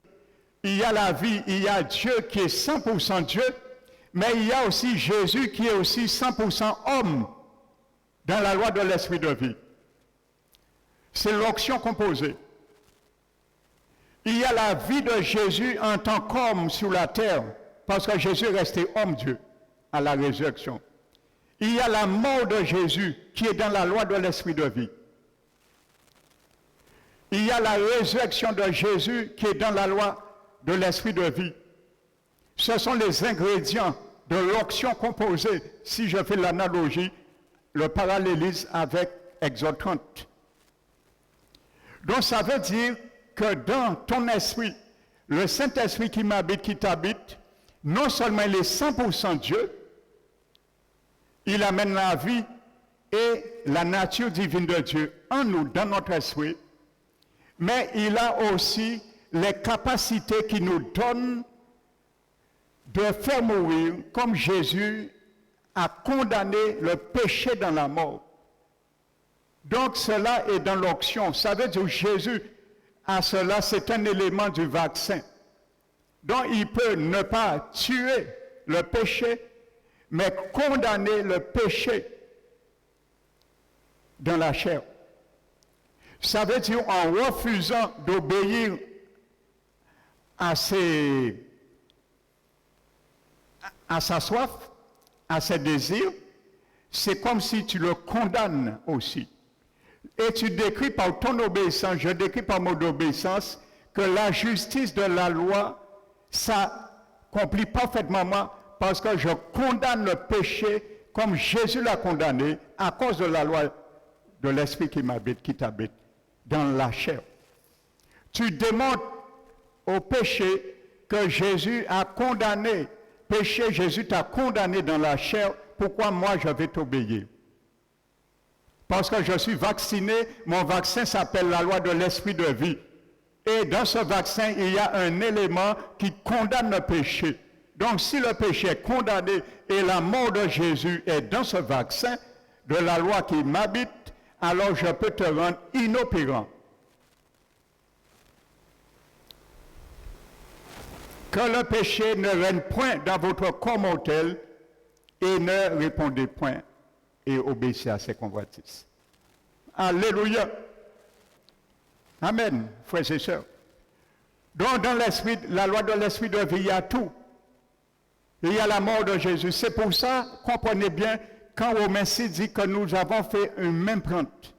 il y a la vie, il y a Dieu qui est 100% Dieu, mais il y a aussi Jésus qui est aussi 100% homme dans la loi de l'esprit de vie. C'est l'onction composée. Il y a la vie de Jésus en tant qu'homme sur la terre, parce que Jésus est resté homme-Dieu à la résurrection. Il y a la mort de Jésus qui est dans la loi de l'esprit de vie. Il y a la résurrection de Jésus qui est dans la loi de l'esprit de vie. Ce sont les ingrédients de l'onction composée, si je fais l'analogie, le parallélisme avec Exode 30. Donc ça veut dire que dans ton esprit, le Saint-Esprit qui m'habite, qui t'habite, non seulement il est 100% Dieu, il amène la vie et la nature divine de Dieu en nous, dans notre esprit, mais il a aussi les capacités qui nous donnent de faire mourir comme Jésus a condamné le péché dans la mort. Donc cela est dans l'onction. Ça veut dire que Jésus a cela, c'est un élément du vaccin. Donc il peut ne pas tuer le péché, mais condamner le péché dans la chair. Ça veut dire en refusant d'obéir à sa soif, à ses désirs, c'est comme si tu le condamnes aussi. Et tu décris par ton obéissance, je décris par mon obéissance, que la justice de la loi s'accomplit parfaitement moi, parce que je condamne le péché comme Jésus l'a condamné à cause de la loi de l'Esprit qui m'habite, qui t'habite dans la chair. Tu démontres au péché que Jésus a condamné. Péché, Jésus t'a condamné dans la chair. Pourquoi moi je vais t'obéir? Parce que je suis vacciné, mon vaccin s'appelle la loi de l'esprit de vie. Et dans ce vaccin, il y a un élément qui condamne le péché. Donc si le péché est condamné et la mort de Jésus est dans ce vaccin de la loi qui m'habite, alors je peux te rendre inopérant. Que le péché ne règne point dans votre corps mortel et ne répondez point et obéissez à ses convoitises. Alléluia. Amen, frères et sœurs. Donc, dans l'esprit, la loi de l'esprit de vie, il y a tout. Et il y a la mort de Jésus. C'est pour ça, comprenez bien, quand Romains 6 dit que nous avons fait une même plante,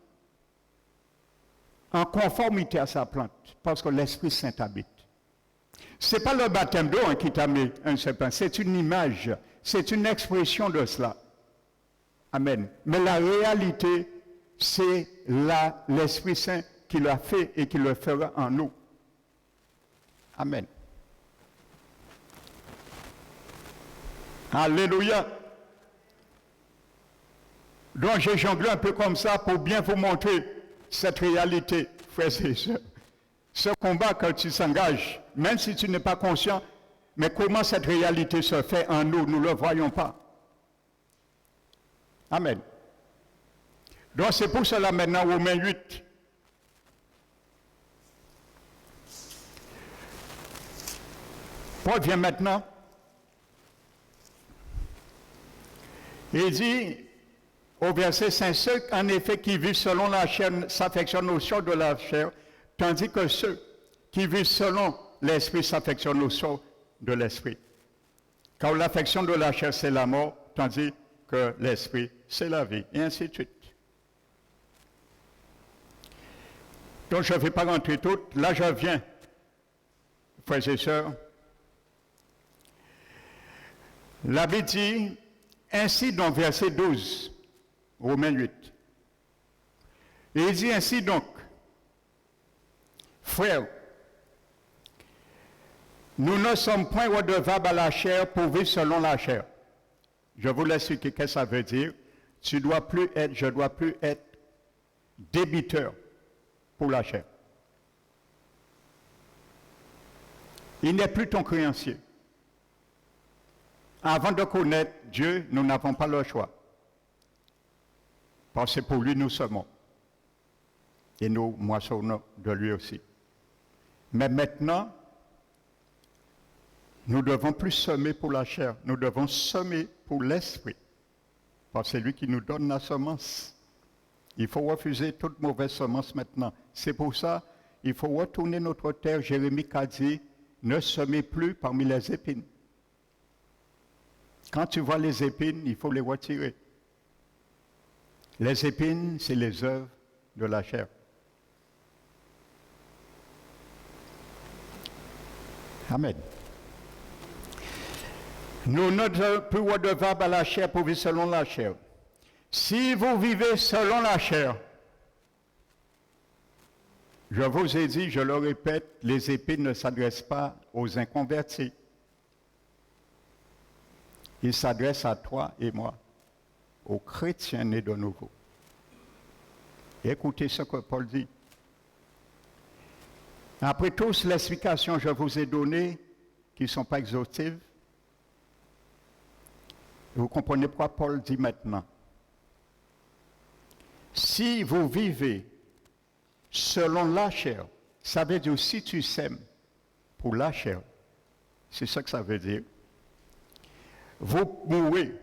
en conformité à sa plante, parce que l'Esprit Saint habite. Ce n'est pas le baptême d'eau qui t'a mis un serpent, c'est une image, c'est une expression de cela. Amen. Mais la réalité, c'est l'Esprit Saint qui l'a fait et qui le fera en nous. Amen. Alléluia. Donc j'ai jonglé un peu comme ça pour bien vous montrer cette réalité, frères et sœurs. Ce combat que tu s'engages, même si tu n'es pas conscient, mais comment cette réalité se fait en nous, nous ne le voyons pas. Amen. Donc c'est pour cela maintenant, Romains 8. Paul vient maintenant. Il dit au verset 5, ceux en effet qui vivent selon la chair s'affectionnent aux choses de la chair, tandis que ceux qui vivent selon l'esprit s'affectionnent aux choses de l'esprit. Car l'affection de la chair c'est la mort, tandis que l'esprit c'est la vie, et ainsi de suite. Donc je ne vais pas rentrer tout, là je viens, frères et sœurs. La Bible dit, ainsi donc, verset 12, Romains 8. Et il dit ainsi donc, frères, nous ne sommes point redevables à la chair pour vivre selon la chair. Je vous laisse expliquer ce que ça veut dire. Je ne dois plus être débiteur pour la chair. Il n'est plus ton créancier. Avant de connaître Dieu, nous n'avons pas le choix. Parce que pour lui, nous semons. Et nous moissonnons de lui aussi. Mais maintenant, nous ne devons plus semer pour la chair. Nous devons semer pour l'esprit. Parce que c'est lui qui nous donne la semence. Il faut refuser toute mauvaise semence maintenant. C'est pour ça qu'il faut retourner notre terre. Jérémie a dit, ne semez plus parmi les épines. Quand tu vois les épines, il faut les retirer. Les épines, c'est les œuvres de la chair. Amen. Nous ne sommes plus redevables à la chair pour vivre selon la chair. Si vous vivez selon la chair, je vous ai dit, je le répète, les épines ne s'adressent pas aux inconvertis. Il s'adresse à toi et moi, aux chrétiens nés de nouveau. Écoutez ce que Paul dit. Après toutes les explications que je vous ai données, qui ne sont pas exhaustives, vous comprenez pourquoi Paul dit maintenant. Si vous vivez selon la chair, ça veut dire si tu sèmes pour la chair, c'est ça que ça veut dire. Vous mourrez.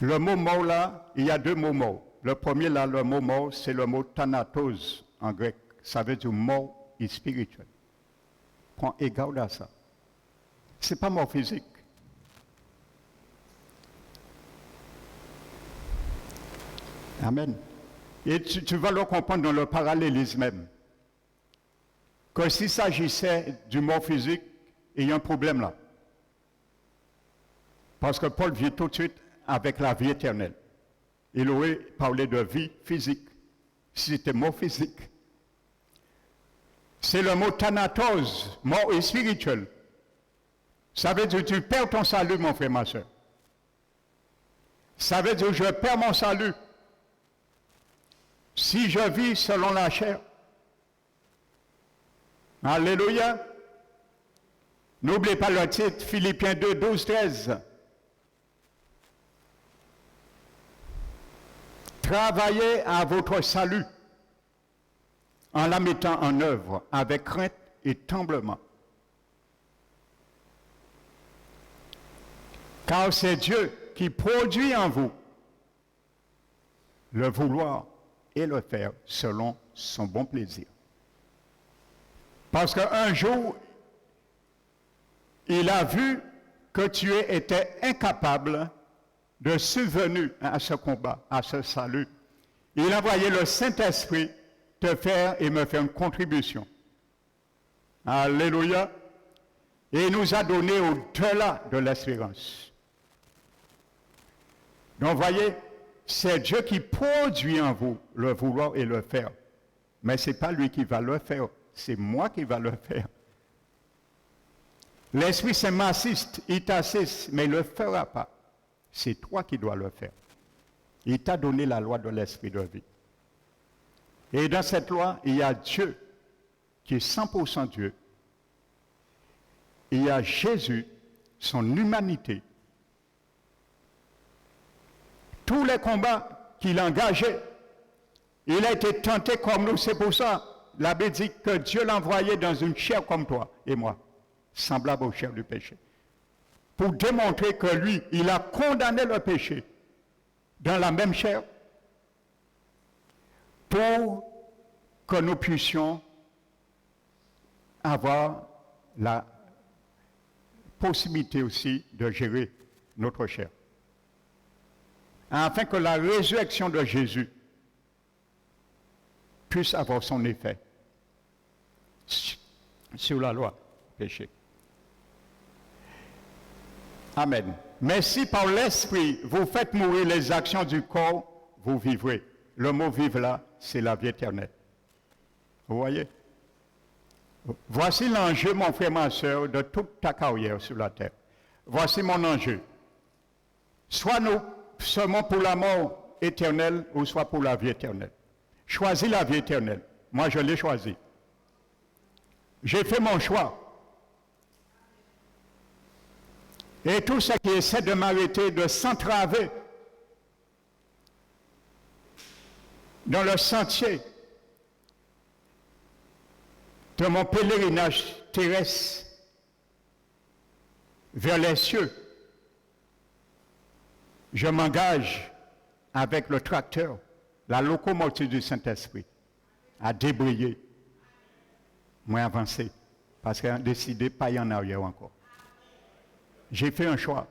Le mot mort là, il y a deux mots morts. Le premier là, le mot mort, c'est le mot thanatos en grec. Ça veut dire mort et spirituel. Prends égard à ça. Ce n'est pas mort physique. Amen. Et tu vas le comprendre dans le parallélisme même. Que s'il s'agissait du mort physique, il y a un problème là. Parce que Paul vient tout de suite avec la vie éternelle. Il aurait parlé de vie physique. Si c'était mort physique. C'est le mot thanatos, mort et spirituel. Ça veut dire que tu perds ton salut, mon frère, ma soeur. Ça veut dire que je perds mon salut. Si je vis selon la chair. Alléluia. N'oubliez pas le titre, Philippiens 2, 12, 13. Travaillez à votre salut en la mettant en œuvre avec crainte et tremblement. Car c'est Dieu qui produit en vous le vouloir et le faire selon son bon plaisir. Parce qu'un jour, il a vu que tu étais incapable de subvenir à ce combat, à ce salut. Il a envoyé le Saint-Esprit te faire et me faire une contribution. Alléluia. Et il nous a donné au-delà de l'espérance. Donc, voyez, c'est Dieu qui produit en vous le vouloir et le faire. Mais ce n'est pas lui qui va le faire, c'est moi qui va le faire. L'Esprit Saint m'assiste, il t'assiste, mais il ne le fera pas. C'est toi qui dois le faire. Il t'a donné la loi de l'Esprit de vie. Et dans cette loi, il y a Dieu, qui est 100% Dieu. Il y a Jésus, son humanité. Tous les combats qu'il engageait, il a été tenté comme nous. C'est pour ça, la Bible dit que Dieu l'a envoyé dans une chair comme toi et moi, semblable aux chairs du péché. Pour démontrer que lui, il a condamné le péché dans la même chair, pour que nous puissions avoir la possibilité aussi de gérer notre chair. Afin que la résurrection de Jésus puisse avoir son effet sur la loi péché. Amen. Mais si par l'Esprit vous faites mourir les actions du corps, vous vivrez. Le mot vivre là, c'est la vie éternelle. Vous voyez? Voici l'enjeu, mon frère, ma soeur, de toute ta carrière sur la terre. Voici mon enjeu. Soit nous sommes pour la mort éternelle, ou soit pour la vie éternelle. Choisis la vie éternelle. Moi, je l'ai choisi. J'ai fait mon choix. Et tout ce qui essaie de m'arrêter, de s'entraver dans le sentier de mon pèlerinage terrestre vers les cieux, je m'engage avec le tracteur, la locomotive du Saint-Esprit, à débrayer, moi avancer, parce qu'il a décidé pas y en arrière encore. J'ai fait un choix,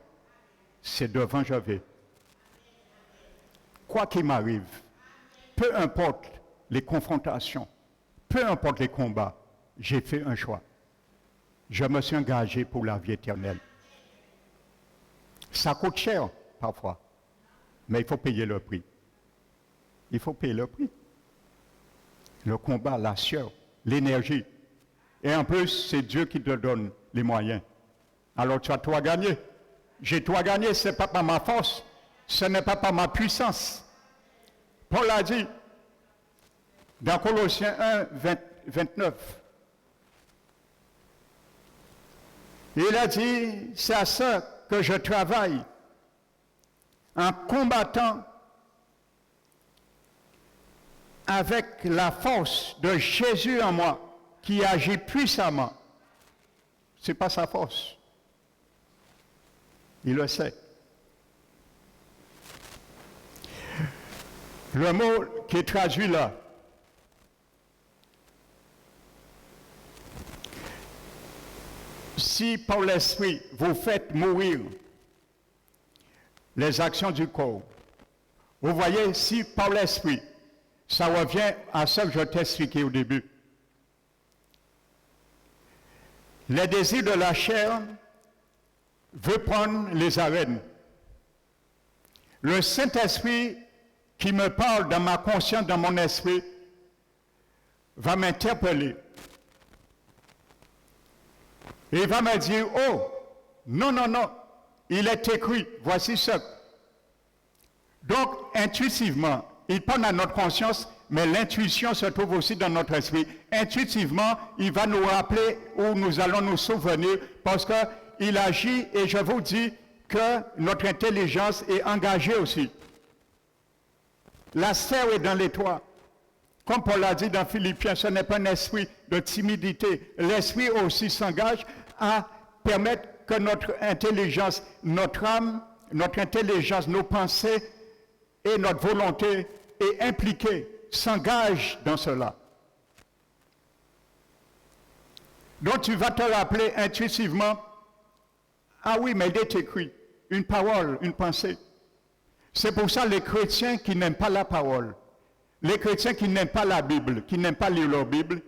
c'est devant je vais. Quoi qu'il m'arrive, peu importe les confrontations, peu importe les combats, j'ai fait un choix. Je me suis engagé pour la vie éternelle. Ça coûte cher parfois, mais il faut payer le prix. Il faut payer le prix. Le combat, la sueur, l'énergie. Et en plus, c'est Dieu qui te donne les moyens. Alors tu as tout à gagner. J'ai tout à gagner, ce n'est pas par ma force, ce n'est pas par ma puissance. Paul a dit, dans Colossiens 1, 29, il a dit, c'est à ça que je travaille, en combattant avec la force de Jésus en moi, qui agit puissamment. Ce n'est pas sa force. Il le sait. Le mot qui est traduit là, si par l'Esprit vous faites mourir les actions du corps, vous voyez, si par l'Esprit, ça revient à ce que je t'ai expliqué au début. Les désirs de la chair veut prendre les arènes. Le Saint-Esprit qui me parle dans ma conscience, dans mon esprit, va m'interpeller. Et il va me dire, oh, non, non, non, il est écrit, voici ça. Donc, intuitivement, il parle à notre conscience, mais l'intuition se trouve aussi dans notre esprit. Intuitivement, il va nous rappeler où nous allons nous souvenir, parce qu'il agit, et je vous dis que notre intelligence est engagée aussi. La sphère est dans les toits. Comme Paul l'a dit dans Philippiens, ce n'est pas un esprit de timidité. L'esprit aussi s'engage à permettre que notre intelligence, notre âme, notre intelligence, nos pensées et notre volonté est impliquée, s'engage dans cela. Donc tu vas te rappeler intuitivement, ah oui, mais il est écrit, une parole, une pensée. C'est pour ça les chrétiens qui n'aiment pas la parole, les chrétiens qui n'aiment pas la Bible, qui n'aiment pas lire leur Bible,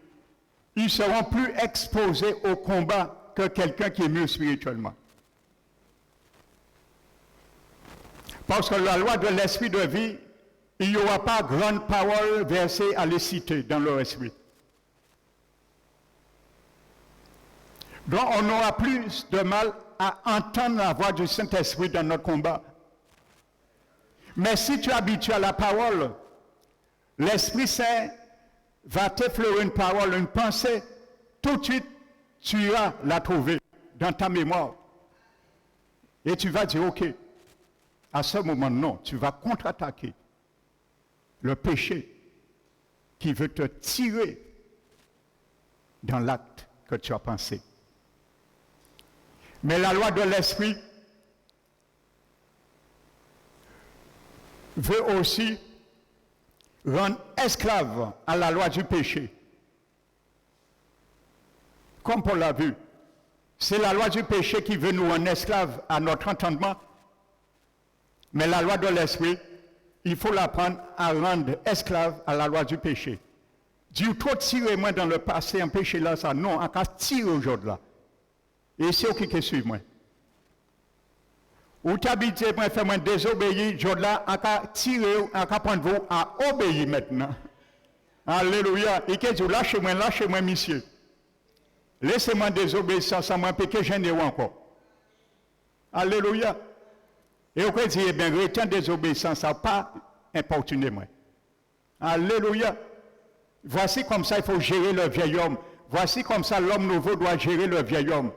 ils seront plus exposés au combat que quelqu'un qui est mieux spirituellement. Parce que la loi de l'esprit de vie, il n'y aura pas grande parole versée à les citer dans leur esprit. Donc on aura plus de mal à entendre la voix du Saint-Esprit dans notre combat. Mais si tu es habitué à la parole, l'Esprit Saint va t'effleurer une parole, une pensée, tout de suite tu iras la trouver dans ta mémoire. Et tu vas dire, ok, à ce moment, non, tu vas contre-attaquer le péché qui veut te tirer dans l'acte que tu as pensé. Mais la loi de l'esprit veut aussi rendre esclave à la loi du péché. Comme on l'a vu, c'est la loi du péché qui veut nous rendre esclaves à notre entendement. Mais la loi de l'esprit, il faut l'apprendre à rendre esclave à la loi du péché. Dieu, trop tiré moi dans le passé, un péché là, ça, non, on va tirer aujourd'hui là. Et c'est qui qui suit moi. Ou t'habitez, moi, fait moi désobéir, aujourd'hui là, on va tirer, on va prendre vous à obéir maintenant. Alléluia. Et que Dieu, lâchez-moi, monsieur. Laissez-moi désobéir sans moi, péché, je n'ai encore. Alléluia. Et au dit, eh bien, retenir désobéissance, ça n'a pas importuné moi. Alléluia. Voici comme ça, il faut gérer le vieil homme. Voici comme ça, l'homme nouveau doit gérer le vieil homme.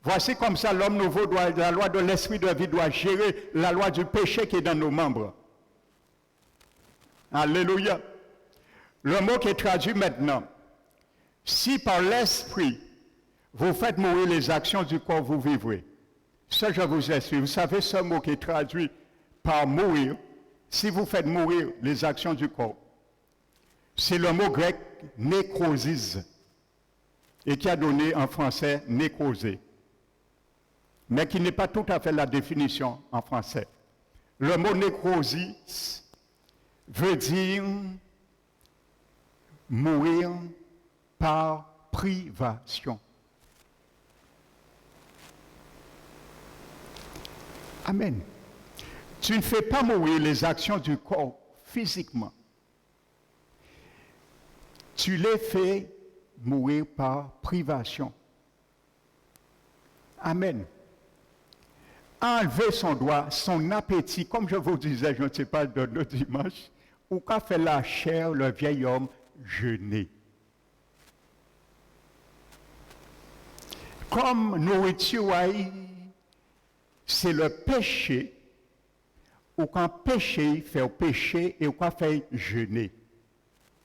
Voici comme ça, l'homme nouveau doit, la loi de l'esprit de vie doit gérer la loi du péché qui est dans nos membres. Alléluia. Le mot qui est traduit maintenant, si par l'esprit, vous faites mourir les actions du corps, vous vivrez. Ça, je vous explique. Vous savez ce mot qui est traduit par mourir, si vous faites mourir les actions du corps, c'est le mot grec nécrosis, et qui a donné en français nécrosé, mais qui n'est pas tout à fait la définition en français. Le mot nécrosis veut dire mourir par privation. Amen. Tu ne fais pas mourir les actions du corps physiquement. Tu les fais mourir par privation. Amen. Enlever son doigt, son appétit, comme je vous disais, je ne sais pas, de le dimanche, ou qu'a fait la chair, le vieil homme, jeûner. Comme nourriture, c'est le péché, ou quand péché fait péché, et ou quand fait jeûner.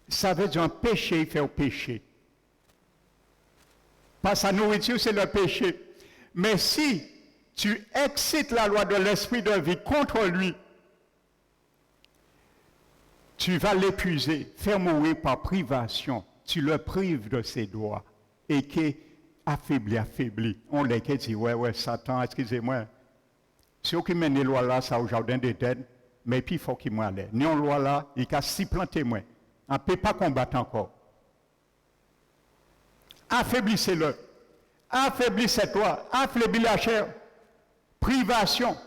Ça veut dire un péché fait péché. Pas sa nourriture, c'est le péché. Mais si tu excites la loi de l'esprit de vie contre lui, tu vas l'épuiser, faire mourir par privation. Tu le prives de ses droits. Et qui affaibli. On les qui dit, ouais, Satan, excusez-moi. Ceux qui mènent les lois là, ça au jardin d'Éden, mais puis il faut qu'il m'aille. Ni en loi là, il a s'y planter moi. On ne peut pas combattre encore. Affaiblissez-le. Affaiblissez-toi. Affaiblis la chair. Privation.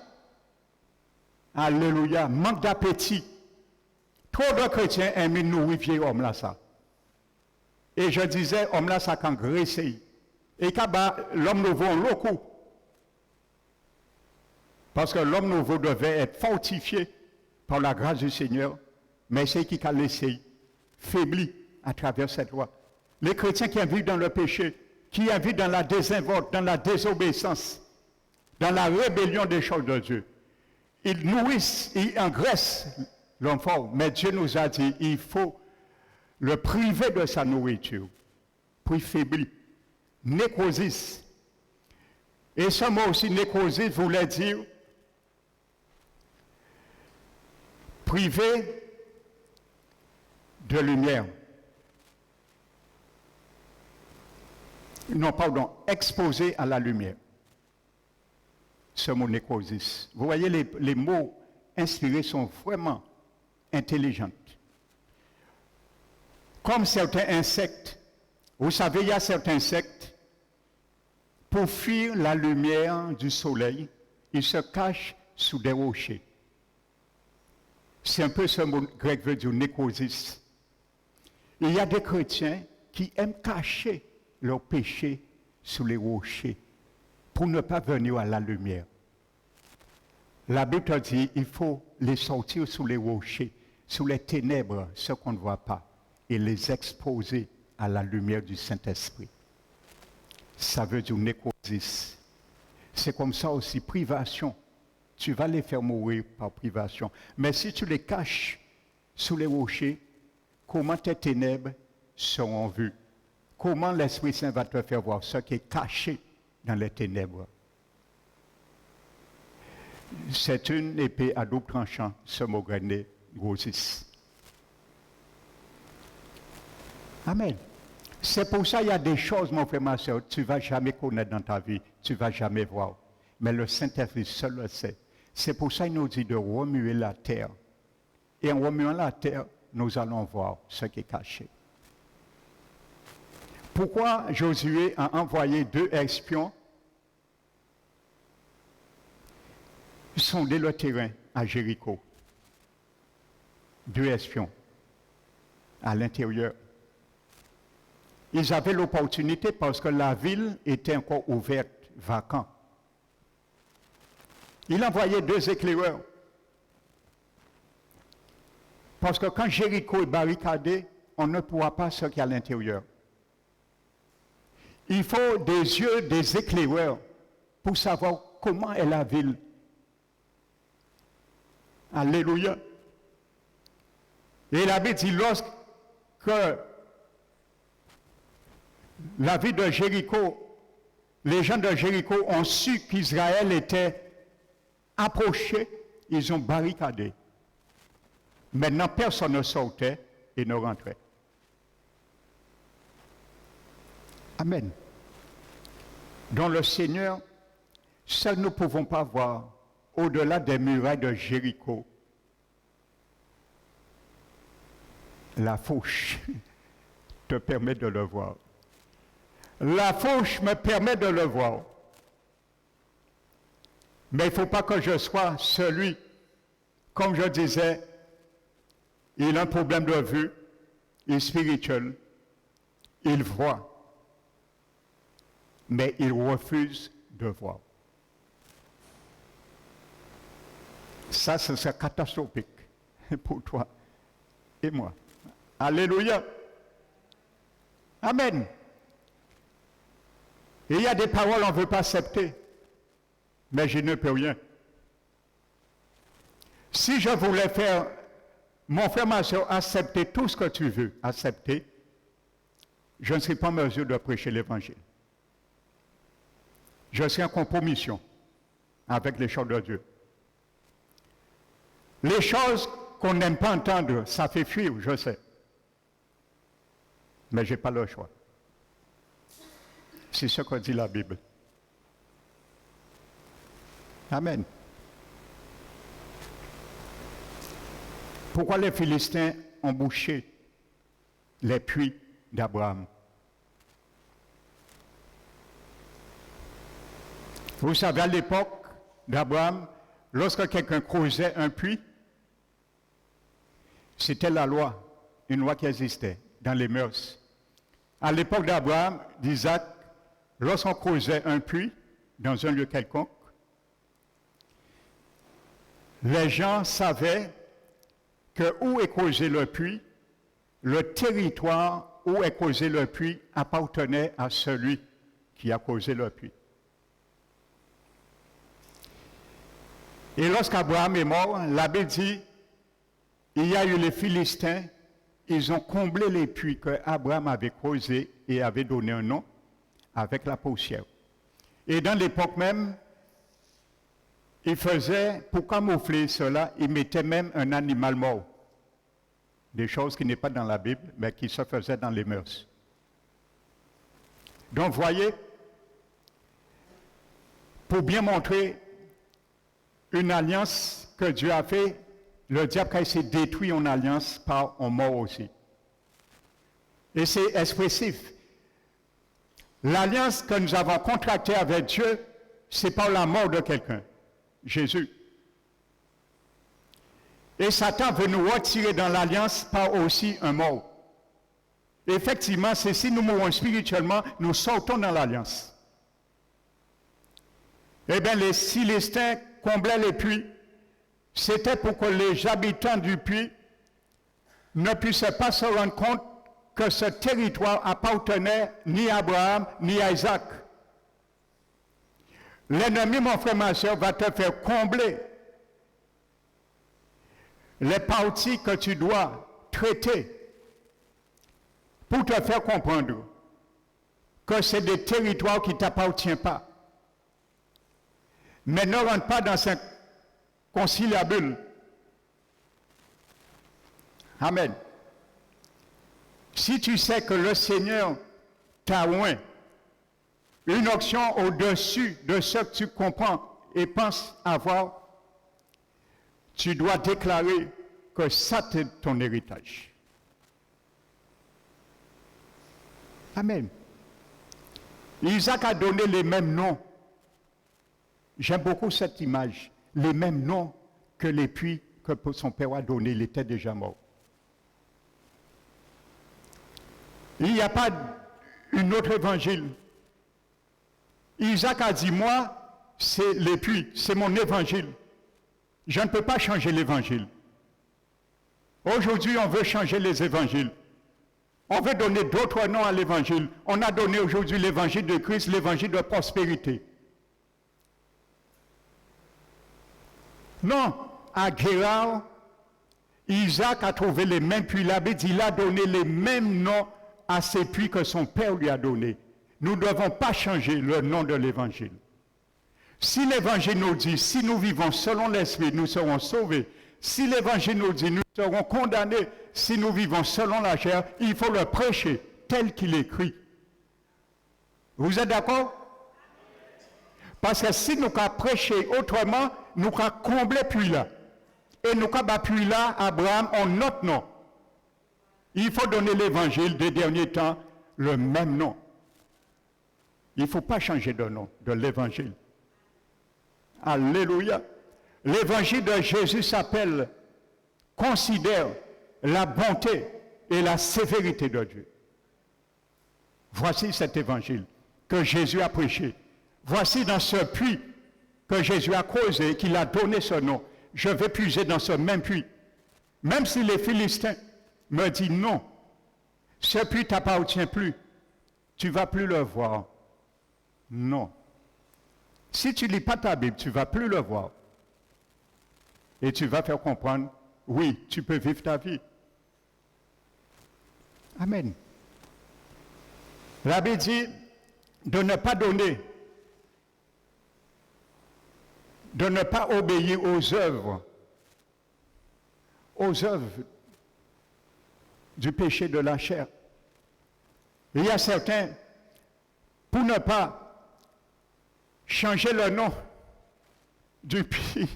Alléluia. Manque d'appétit. Trop de chrétiens aiment nourrir vieux homme là ça. Et je disais, homme là ça quand graisser. Et l'homme nouveau en locaux. Parce que l'homme nouveau devait être fortifié par la grâce du Seigneur, mais c'est qui a laissé faibli à travers cette loi. Les chrétiens qui vivent dans le péché, qui vivent dans la désinvolte, dans la désobéissance, dans la rébellion des choses de Dieu, ils nourrissent, ils engraissent l'homme fort, mais Dieu nous a dit, il faut le priver de sa nourriture, pour faiblir. Nécrosis. Et ce mot aussi, nécrosis, voulait dire privé de lumière. Non, pardon, exposé à la lumière. Ce mot nécrosis. Vous voyez, les mots inspirés sont vraiment intelligents. Comme certains insectes, vous savez, il y a certains insectes, pour fuir la lumière du soleil, ils se cachent sous des rochers. C'est un peu ce mot grec veut dire nécrosis. Il y a des chrétiens qui aiment cacher leurs péchés sous les rochers pour ne pas venir à la lumière. La Bible te dit il faut les sortir sous les rochers, sous les ténèbres, ce qu'on ne voit pas, et les exposer à la lumière du Saint-Esprit. Ça veut dire nécrosis. C'est comme ça aussi, privation. Tu vas les faire mourir par privation. Mais si tu les caches sous les rochers, comment tes ténèbres seront vues? Comment l'Esprit Saint va te faire voir ce qui est caché dans les ténèbres? C'est une épée à double tranchant, ce mot nécrosis. Amen. C'est pour ça qu'il y a des choses, mon frère, ma soeur, tu ne vas jamais connaître dans ta vie, tu ne vas jamais voir. Mais le Saint-Esprit seul le sait. C'est pour ça qu'il nous dit de remuer la terre. Et en remuant la terre, nous allons voir ce qui est caché. Pourquoi Josué a envoyé 2 espions sonder le terrain à Jéricho? 2 espions à l'intérieur. Ils avaient l'opportunité parce que la ville était encore ouverte, vacante. Il envoyait 2 éclaireurs. Parce que quand Jéricho est barricadé, on ne pourra pas ce qu'il y a à l'intérieur. Il faut des yeux des éclaireurs pour savoir comment est la ville. Alléluia. Et la Bible dit lorsque la ville de Jéricho, les gens de Jéricho ont su qu'Israël était approché, ils ont barricadé. Maintenant, personne ne sortait et ne rentrait. Amen. Dans le Seigneur, seuls nous ne pouvons pas voir au-delà des murailles de Jéricho. La fourche te permet de le voir. La fourche me permet de le voir. Mais il ne faut pas que je sois celui, comme je disais, il a un problème de vue, il est spirituel, il voit, mais il refuse de voir. Ça, ce serait catastrophique pour toi et moi. Alléluia. Amen. Et il y a des paroles qu'on ne veut pas accepter, mais je ne peux rien. Si je voulais faire, mon frère, ma soeur, accepter tout ce que tu veux accepter, je ne serai pas en mesure de prêcher l'évangile. Je serai en compromission avec les choses de Dieu. Les choses qu'on n'aime pas entendre, ça fait fuir, je sais. Mais je n'ai pas le choix. C'est ce que dit la Bible. Amen. Pourquoi les Philistins ont bouché les puits d'Abraham? Vous savez, à l'époque d'Abraham, lorsque quelqu'un creusait un puits, c'était la loi, une loi qui existait dans les mœurs. À l'époque d'Abraham, d'Isaac, lorsqu'on creusait un puits dans un lieu quelconque, les gens savaient que où est creusé le puits, le territoire où est creusé le puits appartenait à celui qui a creusé le puits. Et lorsqu'Abraham est mort, la Bible dit, il y a eu les Philistins, ils ont comblé les puits que Abraham avait creusés et avait donné un nom avec la poussière. Et dans l'époque même, ils faisaient, pour camoufler cela, ils mettaient même un animal mort. Des choses qui n'est pas dans la Bible, mais qui se faisaient dans les mœurs. Donc, voyez, pour bien montrer une alliance que Dieu a fait, le diable a essayé de détruire une alliance par un mort aussi. Et c'est expressif. L'alliance que nous avons contractée avec Dieu, c'est par la mort de quelqu'un, Jésus. Et Satan veut nous retirer dans l'alliance par aussi un mort. Effectivement, c'est si nous mourons spirituellement, nous sortons dans l'alliance. Eh bien, les Célestins comblaient les puits. C'était pour que les habitants du puits ne puissent pas se rendre compte que ce territoire appartenait ni à Abraham, ni à Isaac. L'ennemi, mon frère, ma soeur, va te faire combler les parties que tu dois traiter pour te faire comprendre que c'est des territoires qui ne t'appartiennent pas. Mais ne rentre pas dans ce conciliabule. Amen. Si tu sais que le Seigneur t'a oint une option au-dessus de ce que tu comprends et penses avoir, tu dois déclarer que ça c'est ton héritage. Amen. Isaac a donné les mêmes noms. J'aime beaucoup cette image. Les mêmes noms que les puits que son père a donnés. Il était déjà mort. Il n'y a pas un autre évangile. Isaac a dit, moi, c'est les puits, c'est mon évangile. Je ne peux pas changer l'évangile. Aujourd'hui, on veut changer les évangiles. On veut donner d'autres noms à l'évangile. On a donné aujourd'hui l'évangile de Christ, l'évangile de prospérité. Non, à Guérard, Isaac a trouvé les mêmes puits. La Bible dit, il a donné les mêmes noms à ces puits que son père lui a donnés. Nous ne devons pas changer le nom de l'évangile. Si l'évangile nous dit, si nous vivons selon l'esprit, nous serons sauvés. Si l'évangile nous dit, nous serons condamnés. Si nous vivons selon la chair, il faut le prêcher tel qu'il est écrit. Vous êtes d'accord? Parce que si nous avons prêché autrement, nous avons comblé puis là. Et nous avons puis là, Abraham, en notre nom. Il faut donner l'évangile des derniers temps, le même nom. Il ne faut pas changer de nom de l'évangile. Alléluia. L'évangile de Jésus s'appelle « Considère la bonté et la sévérité de Dieu ». Voici cet évangile que Jésus a prêché. Voici dans ce puits que Jésus a creusé, qu'il a donné ce nom. Je vais puiser dans ce même puits. Même si les Philistins me disent non, ce puits ne t'appartient plus, tu ne vas plus le voir. Non. Si tu ne lis pas ta Bible, tu ne vas plus le voir. Et tu vas faire comprendre, oui, tu peux vivre ta vie. Amen. La Bible dit de ne pas donner, de ne pas obéir aux œuvres du péché de la chair. Il y a certains, pour ne pas changer le nom du puits,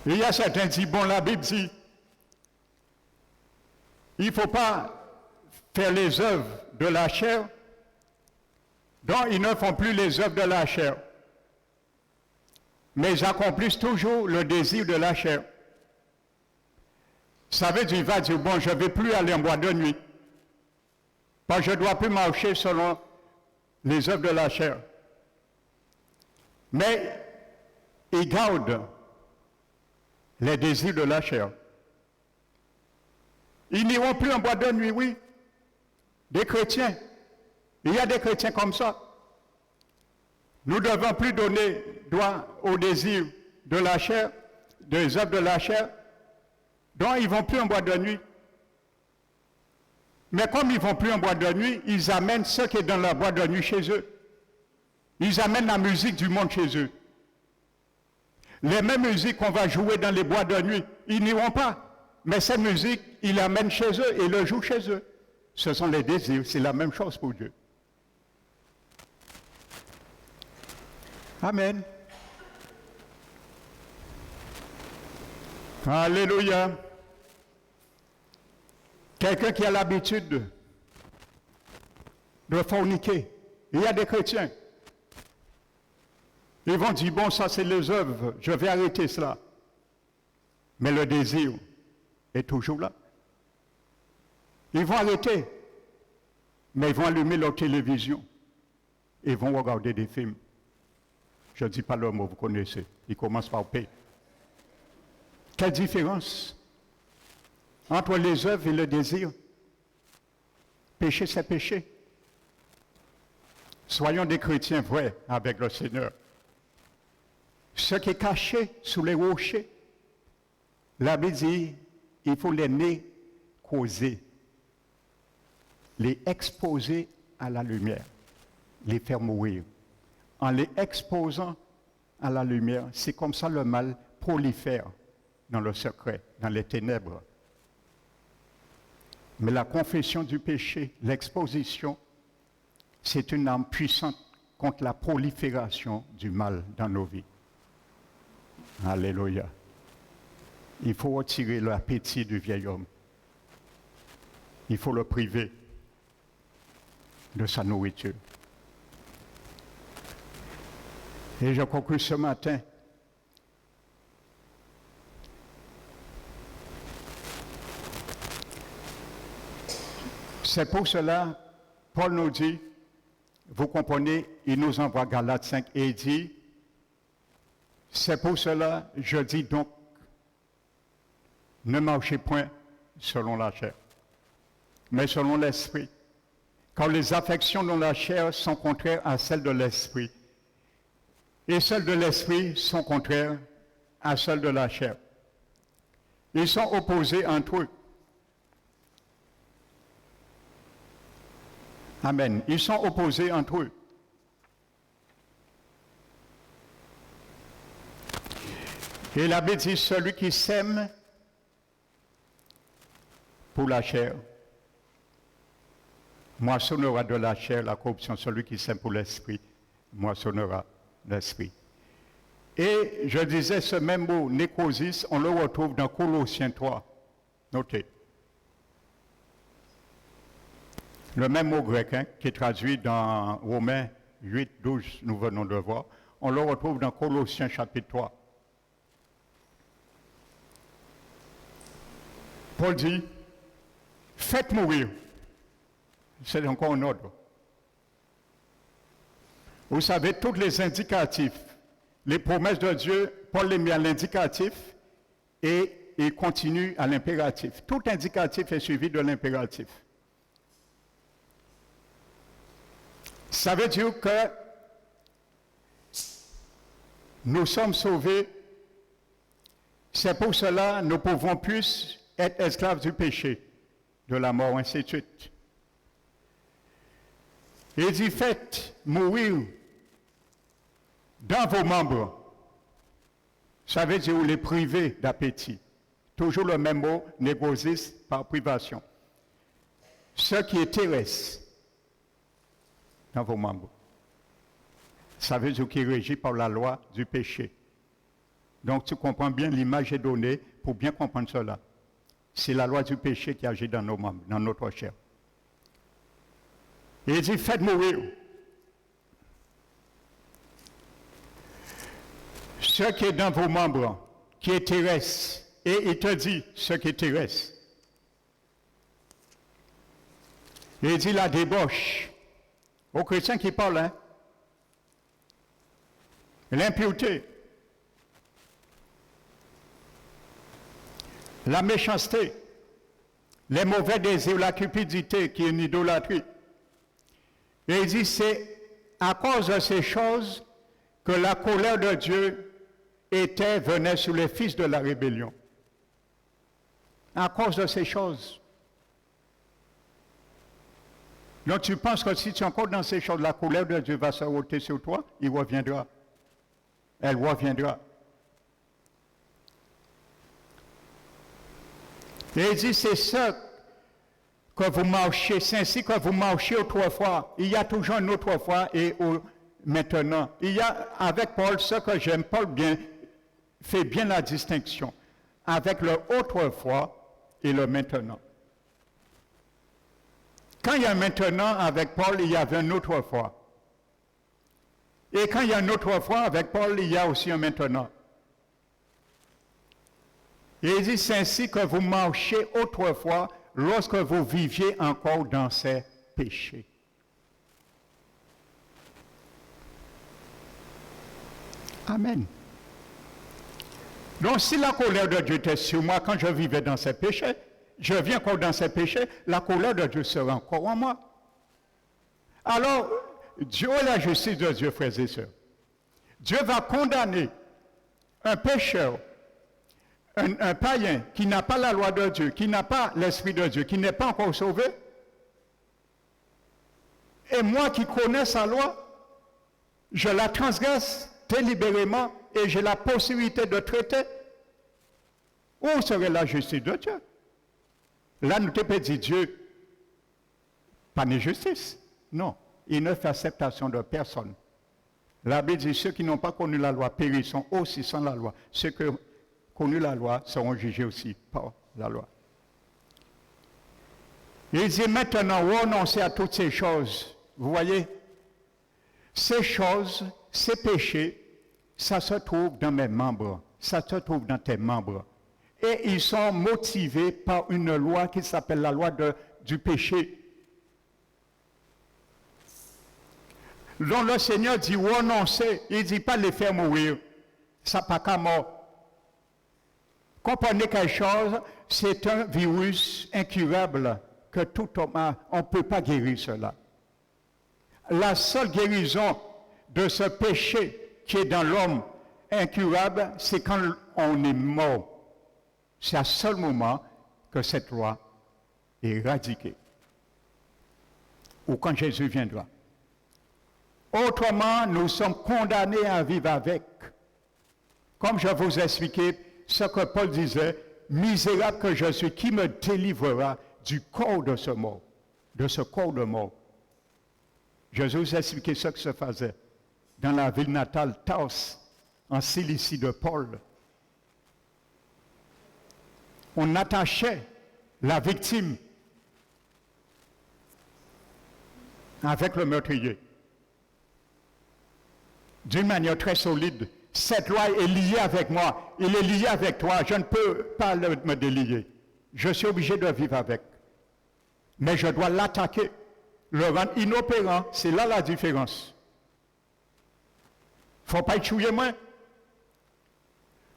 il y a certains qui disent, bon, la Bible dit, il ne faut pas faire les œuvres de la chair, donc ils ne font plus les œuvres de la chair. Mais ils accomplissent toujours le désir de la chair. Ça veut dire, il va dire, bon, je ne vais plus aller en boîte de nuit, parce que je ne dois plus marcher selon les œuvres de la chair. Mais ils gardent les désirs de la chair. Ils n'iront plus en boîte de nuit, oui. Des chrétiens. Il y a des chrétiens comme ça. Nous ne devons plus donner droit aux désirs de la chair, des œuvres de la chair. Donc ils ne vont plus en boîte de nuit. Mais comme ils ne vont plus en boîte de nuit, ils amènent ce qui est dans la boîte de nuit chez eux. Ils amènent la musique du monde chez eux. Les mêmes musiques qu'on va jouer dans les boîtes de nuit, ils n'iront pas. Mais cette musique, ils l'amènent chez eux et le jouent chez eux. Ce sont les désirs, c'est la même chose pour Dieu. Amen. Alléluia. Quelqu'un qui a l'habitude de forniquer. Il y a des chrétiens. Ils vont dire, bon, ça c'est les œuvres, je vais arrêter cela. Mais le désir est toujours là. Ils vont arrêter, mais ils vont allumer leur télévision. Ils vont regarder des films. Je ne dis pas le mot, vous connaissez. Ils commencent par P. Quelle différence entre les œuvres et le désir? Péché, c'est péché. Soyons des chrétiens vrais avec le Seigneur. Ce qui est caché sous les rochers, la Bible dit, il faut les nécroser, les exposer à la lumière, les faire mourir. En les exposant à la lumière, c'est comme ça le mal prolifère dans le secret, dans les ténèbres. Mais la confession du péché, l'exposition, c'est une arme puissante contre la prolifération du mal dans nos vies. Alléluia. Il faut retirer l'appétit du vieil homme. Il faut le priver de sa nourriture. Et je conclue ce matin. C'est pour cela, Paul nous dit, vous comprenez, il nous envoie Galates 5 et il dit, c'est pour cela, je dis donc, ne marchez point selon la chair, mais selon l'esprit. Car les affections de la chair sont contraires à celles de l'esprit. Et celles de l'esprit sont contraires à celles de la chair. Ils sont opposés entre eux. Amen. Ils sont opposés entre eux. Et la Bible dit, celui qui sème pour la chair, moissonnera de la chair la corruption. Celui qui sème pour l'esprit, moissonnera l'esprit. Et je disais, ce même mot, nécrosis, on le retrouve dans Colossiens 3. Notez. Le même mot grec, qui est traduit dans Romains 8, 12, nous venons de voir, on le retrouve dans Colossiens chapitre 3. Paul dit, faites mourir. C'est encore un ordre. Vous savez, tous les indicatifs, les promesses de Dieu, Paul les met à l'indicatif et il continue à l'impératif. Tout indicatif est suivi de l'impératif. Ça veut dire que nous sommes sauvés. C'est pour cela que nous pouvons plus être esclaves du péché, de la mort, ainsi de suite. Il dit, faites mourir dans vos membres. Ça veut dire les priver d'appétit. Toujours le même mot, négosis par privation. Ce qui est terrestre dans vos membres. Ça veut dire qu'il est régi par la loi du péché. Donc tu comprends bien, l'image est donnée pour bien comprendre cela. C'est la loi du péché qui agit dans nos membres, dans notre chair. Et il dit, faites mourir ce qui est dans vos membres, qui est terrestre. Et il te dit ce qui est terrestre. Et il dit la débauche. Aux chrétiens qui parlent, hein? L'impureté, la méchanceté, les mauvais désirs, la cupidité qui est une idolâtrie. Et il dit, c'est à cause de ces choses que la colère de Dieu venait sur les fils de la rébellion. À cause de ces choses. Donc tu penses que si tu es encore dans ces choses, la colère de Dieu va se ôter sur toi, il reviendra. Elle reviendra. Et il dit, c'est ça que vous marchez, c'est ainsi que vous marchez autrefois. Il y a toujours une autre fois et maintenant. Il y a avec Paul, ce que j'aime, Paul fait bien la distinction avec le autrefois et le maintenant. Quand il y a un maintenant avec Paul, il y avait un autrefois. Et quand il y a un autrefois avec Paul, il y a aussi un maintenant. Et il dit, c'est ainsi que vous marchez autrefois lorsque vous viviez encore dans ces péchés. Amen. Donc si la colère de Dieu était sur moi quand je vivais dans ces péchés, je viens encore dans ces péchés, la colère de Dieu sera encore en moi. Alors, Dieu est la justice de Dieu, frères et sœurs. Dieu va condamner un pécheur, un païen qui n'a pas la loi de Dieu, qui n'a pas l'Esprit de Dieu, qui n'est pas encore sauvé. Et moi qui connais sa loi, je la transgresse délibérément et j'ai la possibilité de traiter. Où serait la justice de Dieu? Là, nous te peut dire Dieu, pas de justice. Non, il ne fait acceptation de personne. La Bible dit ceux qui n'ont pas connu la loi périssent aussi sans la loi. Ceux qui ont connu la loi seront jugés aussi par la loi. Il dit maintenant, renoncez à toutes ces choses. Vous voyez, ces choses, ces péchés, ça se trouve dans mes membres, ça se trouve dans tes membres. Et ils sont motivés par une loi qui s'appelle la loi du péché. Donc le Seigneur dit renoncer, il ne dit pas les faire mourir, ça n'a pas qu'à mort. Comprenez quelque chose, c'est un virus incurable que tout homme a, on ne peut pas guérir cela. La seule guérison de ce péché qui est dans l'homme incurable, c'est quand on est mort. C'est à ce seul moment que cette loi est éradiquée. Ou quand Jésus viendra. Autrement, nous sommes condamnés à vivre avec. Comme je vous ai expliqué ce que Paul disait, misérable que je suis, qui me délivrera du corps de ce mort, de ce corps de mort. Je vous ai expliqué ce que se faisait dans la ville natale Tars, en Cilicie de Paul. On attachait la victime avec le meurtrier d'une manière très solide. Cette loi est liée avec moi, il est lié avec toi, je ne peux pas me délier. Je suis obligé de vivre avec. Mais je dois l'attaquer, le rendre inopérant, c'est là la différence. Il ne faut pas être chouillé moins. Il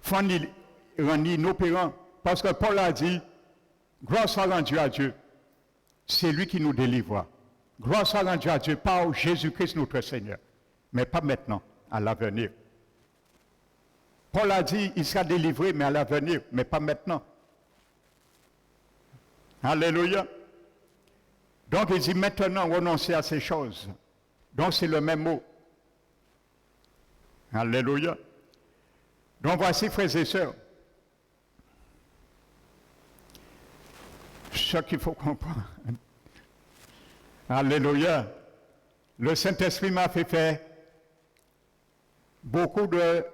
faut le rendre inopérant. Parce que Paul a dit, gloire soit rendue à Dieu. C'est lui qui nous délivre. Gloire soit rendue à Dieu par Jésus-Christ notre Seigneur. Mais pas maintenant, à l'avenir. Paul a dit, il sera délivré, mais à l'avenir, mais pas maintenant. Alléluia. Donc il dit maintenant, renoncez à ces choses. Donc c'est le même mot. Alléluia. Donc voici, frères et sœurs, ce qu'il faut comprendre. Alléluia. Le Saint-Esprit m'a fait faire beaucoup de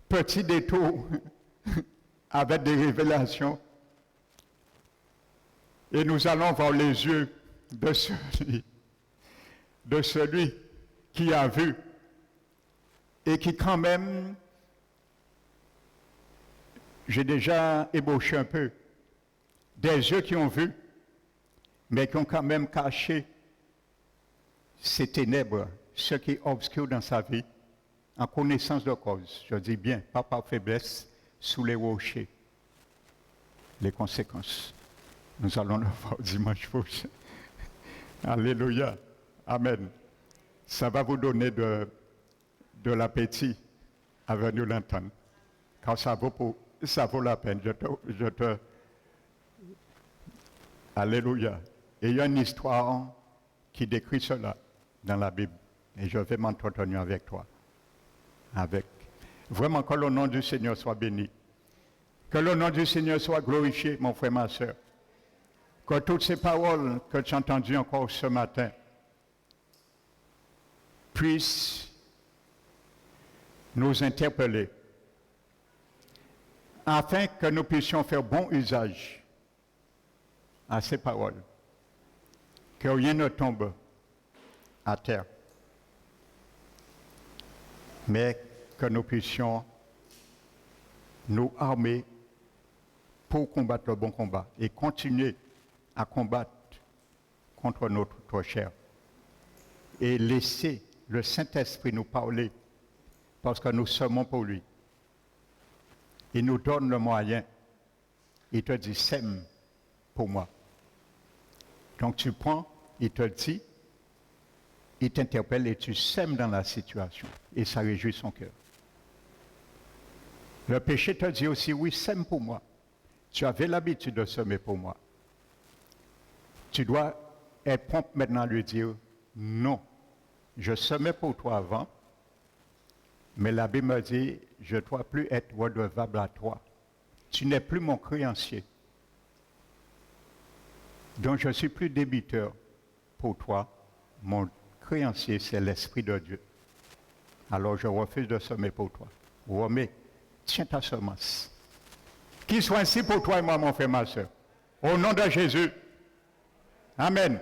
petits détours avec des révélations. Et nous allons voir les yeux de celui qui a vu et qui quand même, j'ai déjà ébauché un peu, des yeux qui ont vu, mais qui ont quand même caché ces ténèbres, ce qui est obscur dans sa vie, en connaissance de cause. Je dis bien, pas par faiblesse, sous les rochers. Les conséquences. Nous allons le voir dimanche prochain. Alléluia. Amen. Ça va vous donner de l'appétit à venir l'entendre. Car ça vaut la peine. Alléluia. Et il y a une histoire qui décrit cela dans la Bible. Et je vais m'entretenir avec toi. Vraiment, que le nom du Seigneur soit béni. Que le nom du Seigneur soit glorifié, mon frère, ma soeur. que toutes ces paroles que tu as entendues encore ce matin puissent nous interpeller afin que nous puissions faire bon usage à ces paroles, que rien ne tombe à terre, mais que nous puissions nous armer pour combattre le bon combat et continuer à combattre contre notre chair et laisser le Saint-Esprit nous parler parce que nous sommes pour lui. Il nous donne le moyen. Il te dit, sème pour moi. Donc tu prends, il te dit, il t'interpelle et tu sèmes dans la situation. Et ça réjouit son cœur. Le péché te dit aussi, oui, sème pour moi. Tu avais l'habitude de semer pour moi. Tu dois être prompt maintenant à lui dire, non, je semais pour toi avant, mais la Bible me dit, je ne dois plus être redevable à toi. Tu n'es plus mon créancier. Donc je ne suis plus débiteur pour toi. Mon créancier, c'est l'Esprit de Dieu. Alors je refuse de semer pour toi. Remets, tiens ta semence. Qu'il soit ainsi pour toi et moi, mon frère, ma soeur. Au nom de Jésus. Amen.